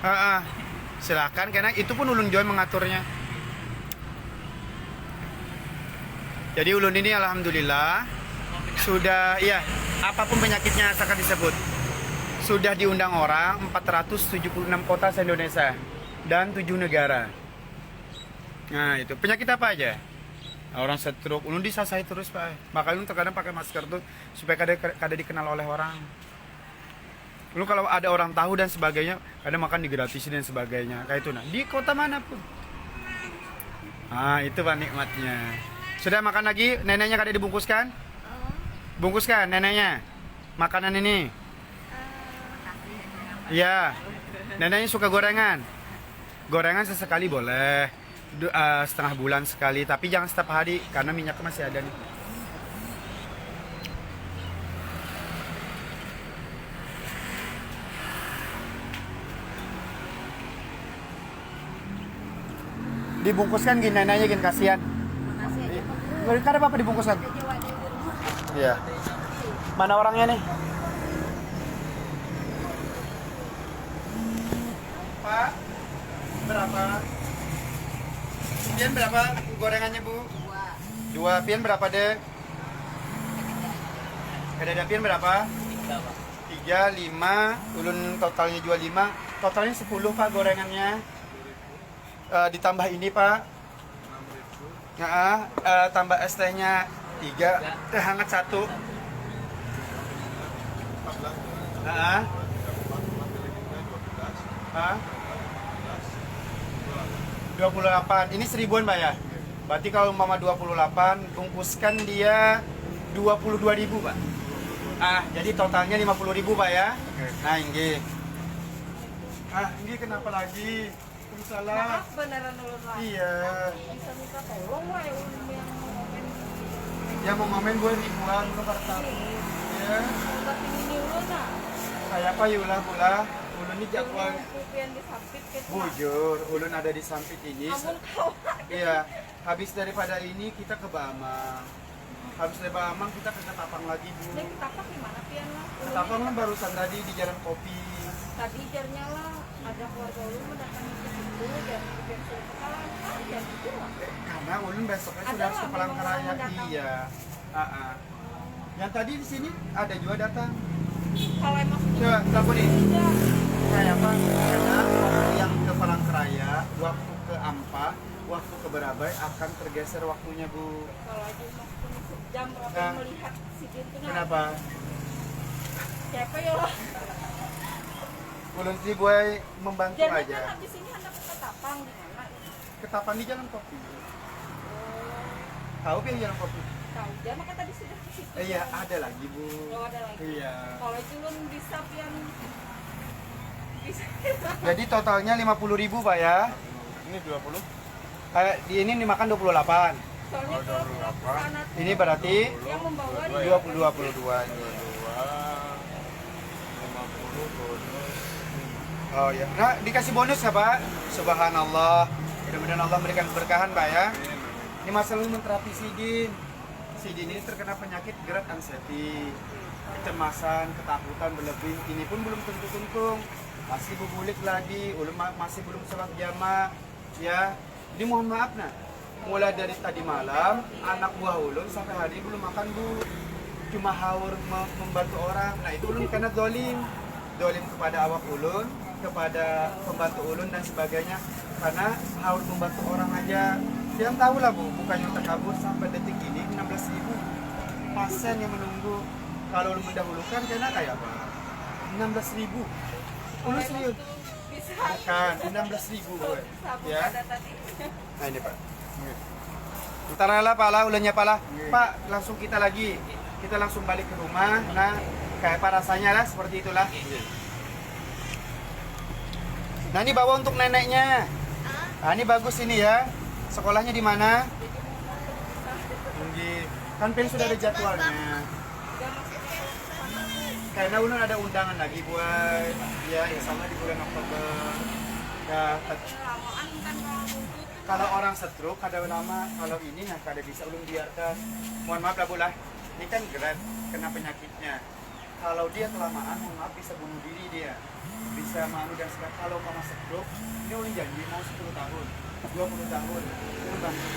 jalan. Silakan karena itu pun ulun joy mengaturnya. Jadi ulun ini alhamdulillah sudah ya apapun penyakitnya asalkan disebut sudah diundang orang 476 kota se-Indonesia dan 7 negara. Nah itu penyakit apa aja? Orang stroke, ulun disasai terus Pak. Makanya ulun terkadang pakai masker tuh supaya kada dikenal oleh orang. Lu kalau ada orang tahu dan sebagainya, kadang makan digratisin dan sebagainya. Kayak itu nah, di kota manapun. Ah, itu Pak nikmatnya. Sudah makan lagi? Neneknya kada dibungkuskan? Bungkuskan neneknya. Makanan ini. Iya. Neneknya suka gorengan. Gorengan sesekali boleh. Setengah bulan sekali, tapi jangan setiap hari karena minyaknya masih ada nih. Dibungkuskan gini neneknya gini kasihan. Makasih aja. Kada apa-apa dibungkuskan. Iya. Mana orangnya nih? Pak, berapa? Pian berapa gorengannya Bu? 2. Pian berapa deh? Kedadapian berapa? 3 Pak. 3, 5, ulun totalnya jual 5. Totalnya 10 Pak gorengannya. Ditambah ini Pak. Tambah es tehnya 3, teh hangat 1. 28. Ini 1000-an Pak ya? Berarti kalau mama 28, bungkuskan dia 22.000 Pak. Jadi totalnya 50.000 Pak ya? Nah, ini. Ini kenapa lagi? Salah. Maaf beneran ulun lah. Iya. Bisa minta tolong wae ulun yang mau ngomen. Ya mau ngamen gue ribuan lu kartu. Ya. Tapi ini ulun nah. Kayak apa yulah pula? Ulun ini jadwal. Kupian disampit gitu. Bujur, ulun ada di Sampit ini. Amun kau. Iya. Habis daripada ini kita ke Bamang. Habis dari Bamang kita ke Ketapang lagi, Bu. Ini ketapak gimana pian lah? Ketapang kan barusan tadi di Jalan Kopi. Tadi jarnya lah ada keluarga ulun mendatangi ke situ dan kupian suruh ya gitu lah. Karena ulun besoknya Ada sudah harus lah, ke Palangkaraya. memang datang. Iya. Yang tadi di sini ada juga datang. Kalau emang Coba teleponin. tidak, Kayak apa? Karena waktu yang ke Palangkaraya, waktu ke Ampa, waktu ke Barabai akan tergeser waktunya, Bu. kalau aja masuk jam berapa Nah. melihat si pintu nah. Kenapa? Siapa ya lah? Ulun sih buat membantu Jadi aja. kan habis ini hendak ke Ketapang di mana? Ketapang di Jalan Kopi. Tahu kan Jalan Kopi? Tahu dia maka tadi sudah ke situ. Iya, ada lagi, Bu. Oh, ada lagi. Iya. Kalau itu ulun bisa pian bisa. Jadi totalnya 50.000 Pak ya. Ini 20. Di ini dimakan 28. Soalnya kalau ke sana tuh Ini berarti yang membawa dia 22 ini. 50 bonus. Oh ya. Nah, dikasih bonus ya, Pak? Subhanallah. Mudah-mudahan Allah memberikan keberkahan, Pak ya. Ini masalah menterapi Sidin. Sidin ini terkena penyakit gerak anxiety, kecemasan, ketakutan berlebih. Ini pun belum tentu untung. Masih bubulik lagi, masih belum sholat jamaah. Ya, ini mohon maaf nah. Mulai dari tadi malam, anak buah ulun sampai hari ini belum makan, Bu. Cuma haur membantu orang. Nah, itu ulun karena dolim kepada awak ulun, kepada pembantu ulun dan sebagainya. Karena haur membantu orang aja. Yang tahu lah, Bu, bukannya terkabur sampai detik ini 16.000 pasien yang menunggu. Kalau ulun mendahulukan karena kayak apa? 16.000. Ulun serius. bisa Bukan 16.000, Bu. sabun Ya. ada tadi. Nah, ini, Pak. Ntar lah, Pak lah, ulunnya Pak lah. Pak, langsung kita lagi. Kita langsung balik ke rumah. Nah, kayak apa rasanya lah, seperti itulah. Nah, ini bawa untuk neneknya. Nah, ini bagus ini ya. Sekolahnya di mana? Kan Pen sudah ada jadwalnya. Karena ulun ada undangan lagi buat ya insya Allah di bulan Oktober. Ya, Lamaan kan kalau nunggu kalau orang stroke kada lama, kalau ini nah kada bisa ulun biarkan. Mohon maaf lah Bu lah. Ini kan gerak kena penyakitnya. Kalau dia kelamaan, mohon maaf bisa bunuh diri dia. Bisa malu dan sebagainya. Kalau mama stroke, ini ulun janji mau 10 tahun, 20 tahun. Ulun bantu.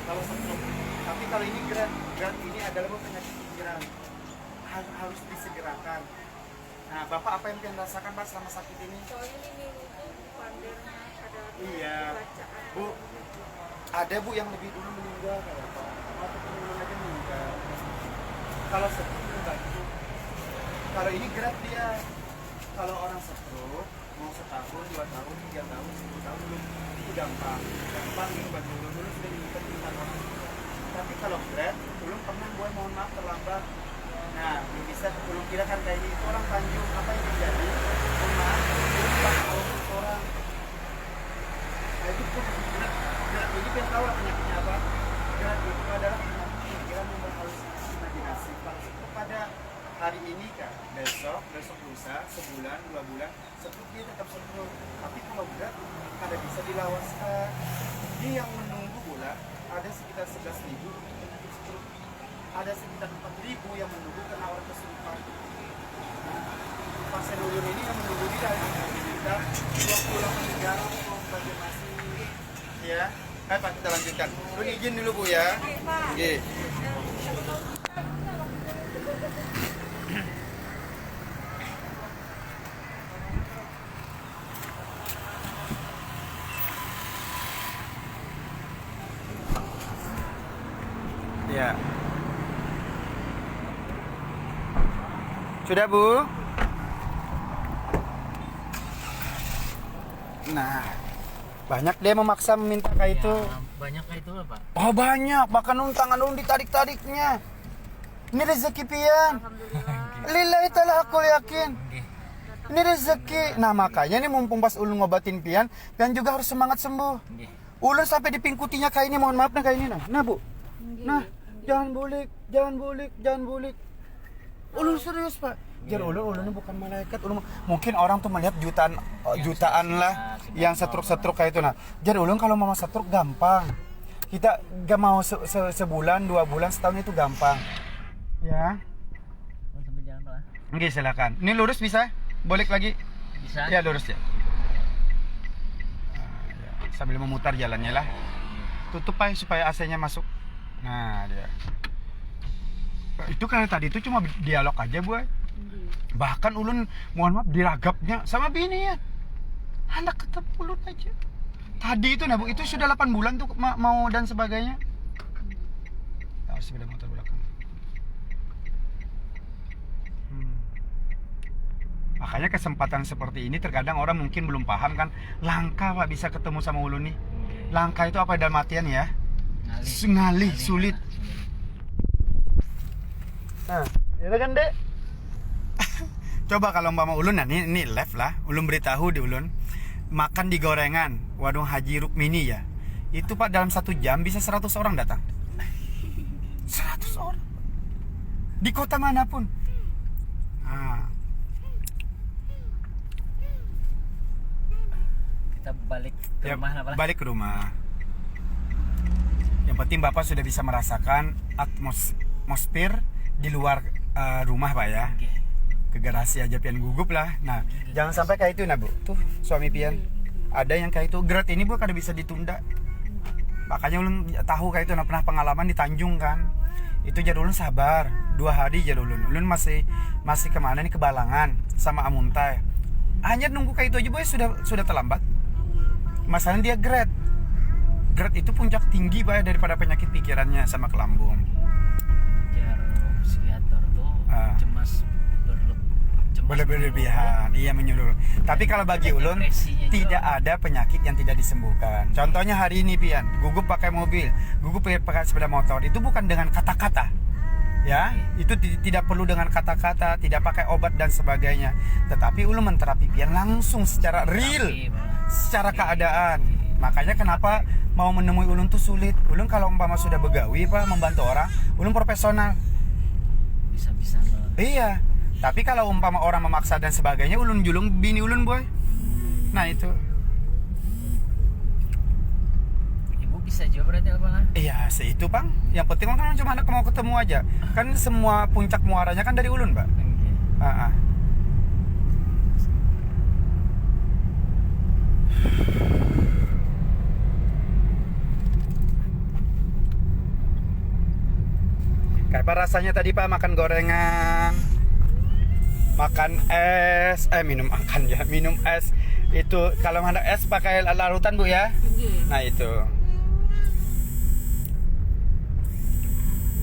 Kalau stroke. Tapi kalau ini gerak ini adalah penyakit pikiran. Harus disegerakan. Nah, Bapak apa yang kalian rasakan Pak selama sakit ini? soalnya ini itu pandernya ada Iya. bacaan. Bu, ada Bu yang lebih dulu meninggal kayak apa? Atau penurun aja meninggal. Kalau stroke bantu. Kalau ini gerak dia. Kalau orang stroke mau setahun, 2 tahun, 3 tahun, 10 tahun belum itu gampang. Gampang ini bantu dulu sudah diminta orang. Tapi kalau gerak, belum pernah gue mohon maaf terlambat. Nah, belum bisa belum kira kan kayak ini itu orang Tanjung apa yang terjadi? Mohon maaf, belum tahu orang. Nah, itu pun gerak ini pengen tahu lah penyakitnya apa? Gerak itu adalah penyakit pikiran yang berhalusinasi imajinasi. Kalau pada hari ini kan, besok lusa, sebulan, 2 bulan, stroke dia tetap stroke. Tapi kalau gerak, kada bisa dilawaskan. Dia yang menunggu pula ada sekitar 11.000 penyakit stroke. Ada sekitar 4.000 yang menunggu karena orang kesurupan. Pasien ulun ini yang menunggu dia kita 28 negara konfirmasi. Ya, Pak kita lanjutkan. Ulun izin dulu Bu ya. Oke, Pak. Oke. Sudah, Bu? Nah, banyak dia memaksa meminta kayak itu. Banyak kayak itu Pak. Oh banyak, bahkan tangan ditarik-tariknya. Ini rezeki pian. Lillahi ta'ala aku yakin. Ini rezeki. Nah makanya nih mumpung pas ulun ngobatin pian juga harus semangat sembuh. Ulun sampai dipingkutinya kayak ini, mohon maaf nah kayak ini nah. Nah Bu. Nah, jangan bulik. Ulun serius Pak. Jar ulun bukan malaikat. Ulun mungkin orang tuh melihat jutaan lah yang setruk kayak itu nah. Jar ulun kalau mau setruk gampang. Kita gak mau sebulan, 2 bulan, setahun itu gampang. Ya. Sampai jalan Pak. Oke, silakan. Ini lurus bisa? Balik lagi? Bisa. Ya, lurus ya. Sambil memutar jalannya lah. Tutup Pak supaya AC-nya masuk. Nah, dia. Itu karena tadi itu cuma dialog aja, Bu. Bahkan ulun mohon maaf diragapnya sama bini ya. Anak ketemu ulun aja. Tadi itu nah Bu, itu sudah 8 bulan tuh mau dan sebagainya. Harus sepeda motor belakang. Makanya kesempatan seperti ini terkadang orang mungkin belum paham kan. Langka Pak bisa ketemu sama ulun nih. Langka itu apa dalam artian ya? Ngalih, sulit. Nah, itu kan Dek. Coba kalau umpama ulun nah ini left lah, ulun beritahu di ulun makan di gorengan warung Haji Rukmini ya. Itu Pak dalam 1 jam bisa 100 orang datang. 100 orang. Di kota manapun. Nah. Kita balik ke rumah lah Pak. Balik ke rumah. Yang penting Bapak sudah bisa merasakan atmosfer di luar rumah Pak ya. Ke garasi aja pian gugup lah. Nah, jangan sampai kayak itu nah Bu. Tuh suami pian ada yang kayak itu. Grad ini Bu kada bisa ditunda. Makanya ulun tahu kayak itu nah, pernah pengalaman di Tanjung kan. Itu jadi ulun sabar 2 hari jadi ulun. Ulun masih kemana nih ke Balangan sama Amuntai. Hanya nunggu kayak itu aja Bu sudah terlambat. Masalahnya dia grad itu puncak tinggi Pak daripada penyakit pikirannya sama ke lambung. Jar psikiater tuh cemas berlebihan, iya menyuruh. Tapi kalau bagi ulun tidak ada penyakit yang tidak disembuhkan. Contohnya hari ini pian, gugup pakai mobil, gugup pakai sepeda motor, itu bukan dengan kata-kata. Ya, itu tidak perlu dengan kata-kata, tidak pakai obat dan sebagainya. Tetapi ulun menterapi pian langsung secara real, secara keadaan. Makanya kenapa mau menemui ulun tuh sulit. Ulun kalau umpama sudah begawi Pak membantu orang, ulun profesional. Bisa-bisa. Iya. Tapi kalau umpama orang memaksa dan sebagainya, ulun julung bini ulun Boy. Nah itu. Ibu bisa juga berarti apa lah? Iya, seitu Bang. Yang penting kan cuma anak mau ketemu aja. Kan semua puncak muaranya kan dari ulun, Pak. Kayak apa rasanya tadi Pak makan gorengan? Makan es, minum es. Itu kalau ada es pakai larutan Bu ya. Nah itu.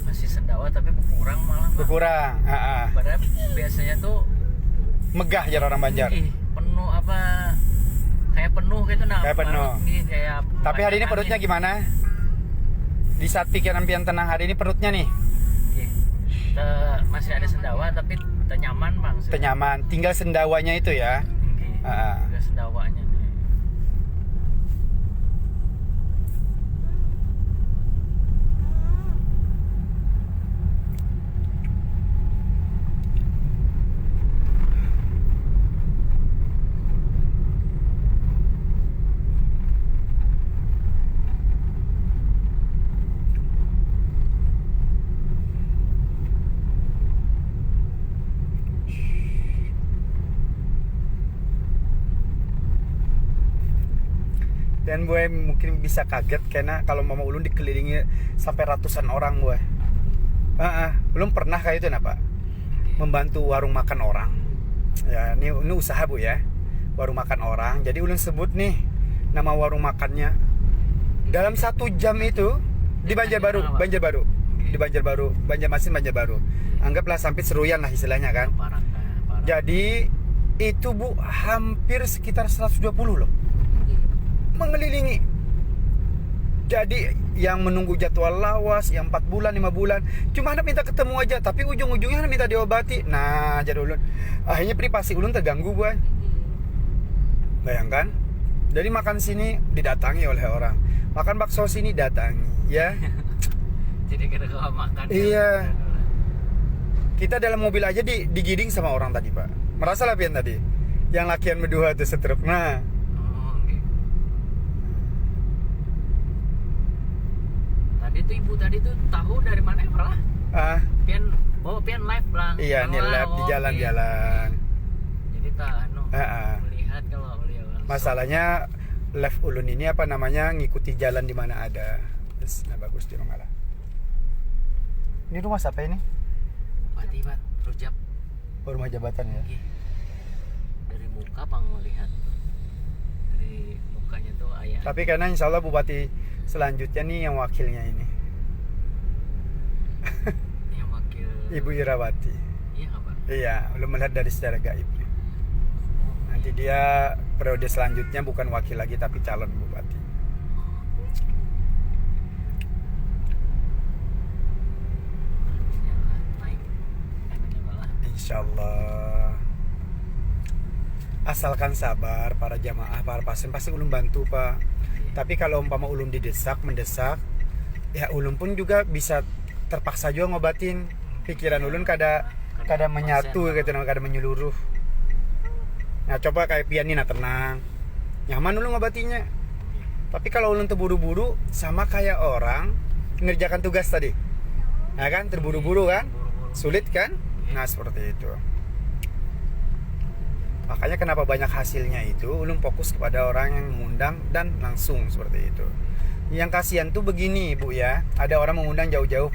Masih sendawa tapi berkurang malah. Berkurang. Padahal biasanya tuh megah ya orang Banjar. Penuh apa? Kayak penuh gitu nah. Kayak penuh. Kayak tapi hari ini perutnya gimana? Di saat pikiran pian tenang hari ini perutnya nih. Masih ada sendawa tapi nyaman Bang. Nyaman, tinggal sendawanya itu ya. Tinggal sendawanya nih. Dan gue mungkin bisa kaget karena kalau Mama Ulun dikelilingi sampai ratusan orang gue. Belum pernah kayak itu nah Pak. Membantu warung makan orang. Ya, ini usaha Bu ya. Warung makan orang. Jadi Ulun sebut nih nama warung makannya. Dalam 1 jam itu di Banjarbaru. di Banjarmasin, Banjarbaru. Anggaplah sampai Seruyan lah istilahnya kan. Parah. Jadi itu Bu hampir sekitar 120 loh mengelilingi. Jadi yang menunggu jadwal lawas yang 4 bulan 5 bulan cuma hendak minta ketemu aja, tapi ujung-ujungnya hendak minta diobati. Nah jadi ulun akhirnya privasi ulun terganggu Bu. Bayangkan, jadi makan sini didatangi oleh orang, makan bakso sini datangi ya. Jadi kita kalau makan. Iya. Kita dalam mobil aja digiring sama orang tadi Pak. Merasa lah pian tadi yang lakian berdua tuh setruk. Nah tadi tuh ibu tadi tuh tahu dari mana ya Pak? Pian live lah. Iya nih live di jalan-jalan. Jadi melihat kalau beliau langsung. Masalahnya live ulun ini apa namanya ngikuti jalan di mana ada. Terus nah bagus di rumah lah. Ini rumah siapa ini? Bupati Pak, Rujab. Rumah jabatan ya. Dari muka Bang melihat. Dari mukanya tuh ayah. Tapi karena insya Allah bupati selanjutnya nih yang wakilnya ini. Yang wakil. Ibu Irawati. Iya Pak. Iya, belum melihat dari secara gaib. Nanti dia periode selanjutnya bukan wakil lagi tapi calon bupati. Insya Allah. Asalkan sabar para jamaah, para pasien pasti ulun bantu Pak. Tapi kalau umpama ulun mendesak, ya ulun pun juga bisa terpaksa juga ngobatin. Pikiran ulun kada menyatu gitu, kada menyeluruh. Nah coba kayak pian ini tenang, nyaman ulun ngobatinya. Tapi kalau ulun terburu-buru sama kayak orang ngerjakan tugas tadi, ya kan terburu-buru kan, sulit kan? Nah seperti itu. Makanya kenapa banyak hasilnya itu ulun fokus kepada orang yang mengundang dan langsung seperti itu. Yang kasihan tuh begini Bu ya, ada orang mengundang jauh-jauh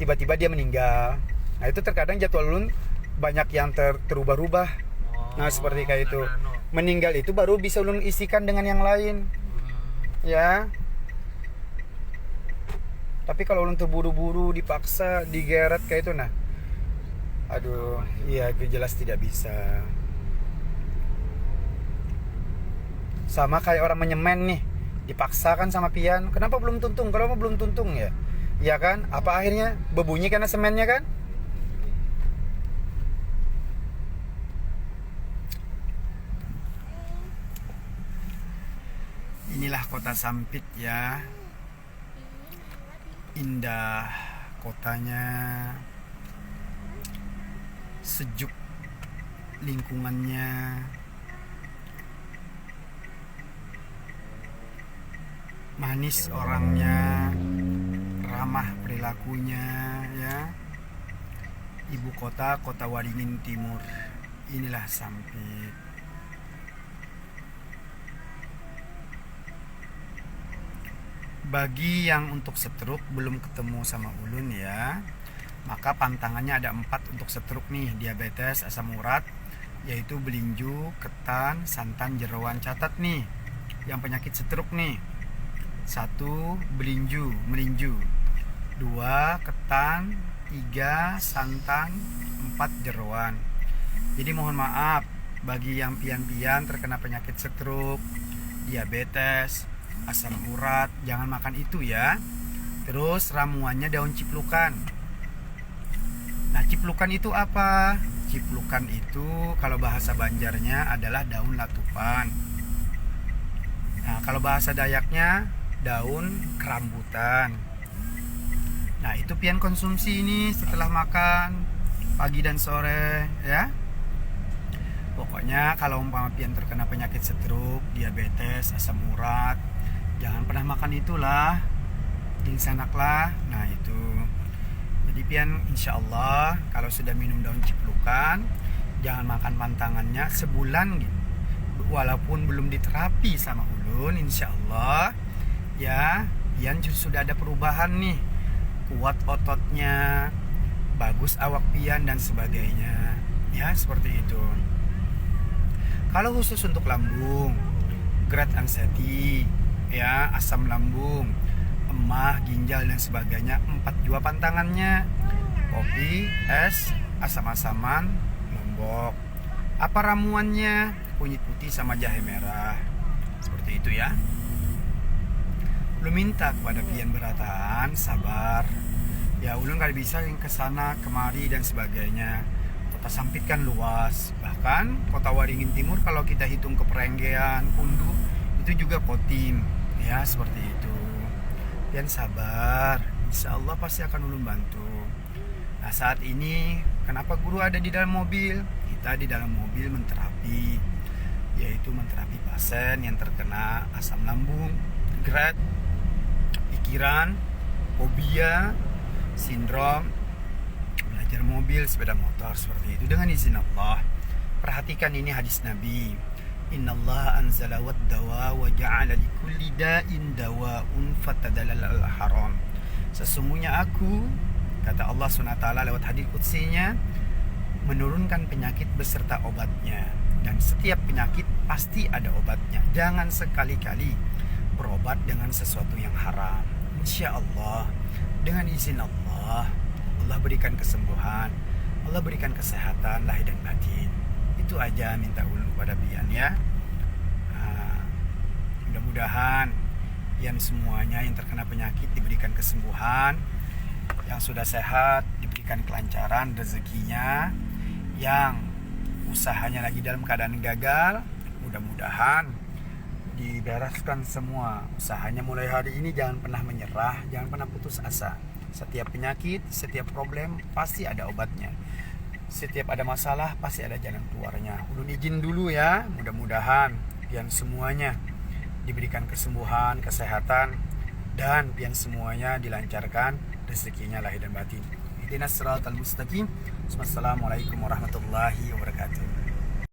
tiba-tiba dia meninggal. Nah itu terkadang jadwal ulun banyak yang terubah-ubah. Nah seperti kayak itu. Meninggal itu baru bisa ulun isikan dengan yang lain. Ya. Tapi kalau ulun terburu-buru, dipaksa, digeret kayak itu nah. Aduh, iya jelas tidak bisa. Sama kayak orang menyemen nih, dipaksakan sama pian. Kenapa belum tuntung? Kenapa belum tuntung ya? Ya kan? Apa akhirnya berbunyi karena semennya kan? Inilah kota Sampit ya. Indah kotanya. Sejuk lingkungannya, manis orangnya, ramah perilakunya ya. Ibu kota Waringin Timur. Inilah Sampit. Bagi yang untuk stroke belum ketemu sama ulun ya, maka pantangannya ada 4 untuk stroke nih, diabetes, asam urat, yaitu belinju, ketan, santan, jeroan. Catat nih yang penyakit stroke nih. 1 melinju. 2 ketan, 3 santan, 4 jeroan. Jadi mohon maaf bagi yang pian-pian terkena penyakit stroke, diabetes, asam urat, jangan makan itu ya. Terus ramuannya daun ciplukan. Nah ciplukan itu apa? Ciplukan itu kalau bahasa Banjarnya adalah daun latupan. Nah kalau bahasa Dayaknya daun kerambutan. Nah itu pian konsumsi ini setelah makan pagi dan sore ya. Pokoknya kalau umpama pian terkena penyakit stroke, diabetes, asam urat, jangan pernah makan itulah. Insanaklah. Nah itu. Jadi pian insya Allah kalau sudah minum daun ciplukan, jangan makan pantangannya sebulan gitu. Walaupun belum diterapi sama ulun, insya Allah ya pian sudah ada perubahan nih. Kuat ototnya, bagus awak pian dan sebagainya. Ya seperti itu. Kalau khusus untuk lambung, GERD anxiety, ya asam lambung, emah, ginjal dan sebagainya. 4 jua pantangannya. Kopi, es, asam-asaman, lombok. Apa ramuannya? Kunyit putih sama jahe merah. Seperti itu ya. Ulun minta kepada pian berataan sabar. Ya ulun kalau bisa yang kesana kemari dan sebagainya. Kota Sampit kan luas. Bahkan kota Waringin Timur kalau kita hitung ke Perenggean, Pundu itu juga Kotim. Ya seperti itu. Pian sabar. Insya Allah pasti akan ulun bantu. Nah saat ini kenapa guru ada di dalam mobil? Kita di dalam mobil menterapi, yaitu menterapi pasien yang terkena asam lambung, GERD, pikiran, fobia, sindrom, belajar mobil, sepeda motor, seperti itu dengan izin Allah. Perhatikan ini hadis Nabi. Innallaha anzala wad-dawa wa ja'ala likulli da'in dawa'un fatadallal al-haram. Sesungguhnya aku, kata Allah SWT lewat hadis qudsinya, menurunkan penyakit beserta obatnya, dan setiap penyakit pasti ada obatnya. Jangan sekali-kali berobat dengan sesuatu yang haram. Insya Allah dengan izin Allah, Allah berikan kesembuhan, Allah berikan kesehatan lahir dan batin. Itu aja minta ulun pada pian ya. Mudah-mudahan yang semuanya yang terkena penyakit diberikan kesembuhan, yang sudah sehat diberikan kelancaran rezekinya, yang usahanya lagi dalam keadaan gagal mudah-mudahan dibereskan semua usahanya. Mulai hari ini jangan pernah menyerah, jangan pernah putus asa. Setiap penyakit, setiap problem pasti ada obatnya. Setiap ada masalah pasti ada jalan keluarnya. Ulun izin dulu ya, mudah-mudahan pian semuanya diberikan kesembuhan, kesehatan, dan pian semuanya dilancarkan rezekinya lahir dan batin. Ihdinas siratal mustaqim. Wassalamualaikum warahmatullahi wabarakatuh.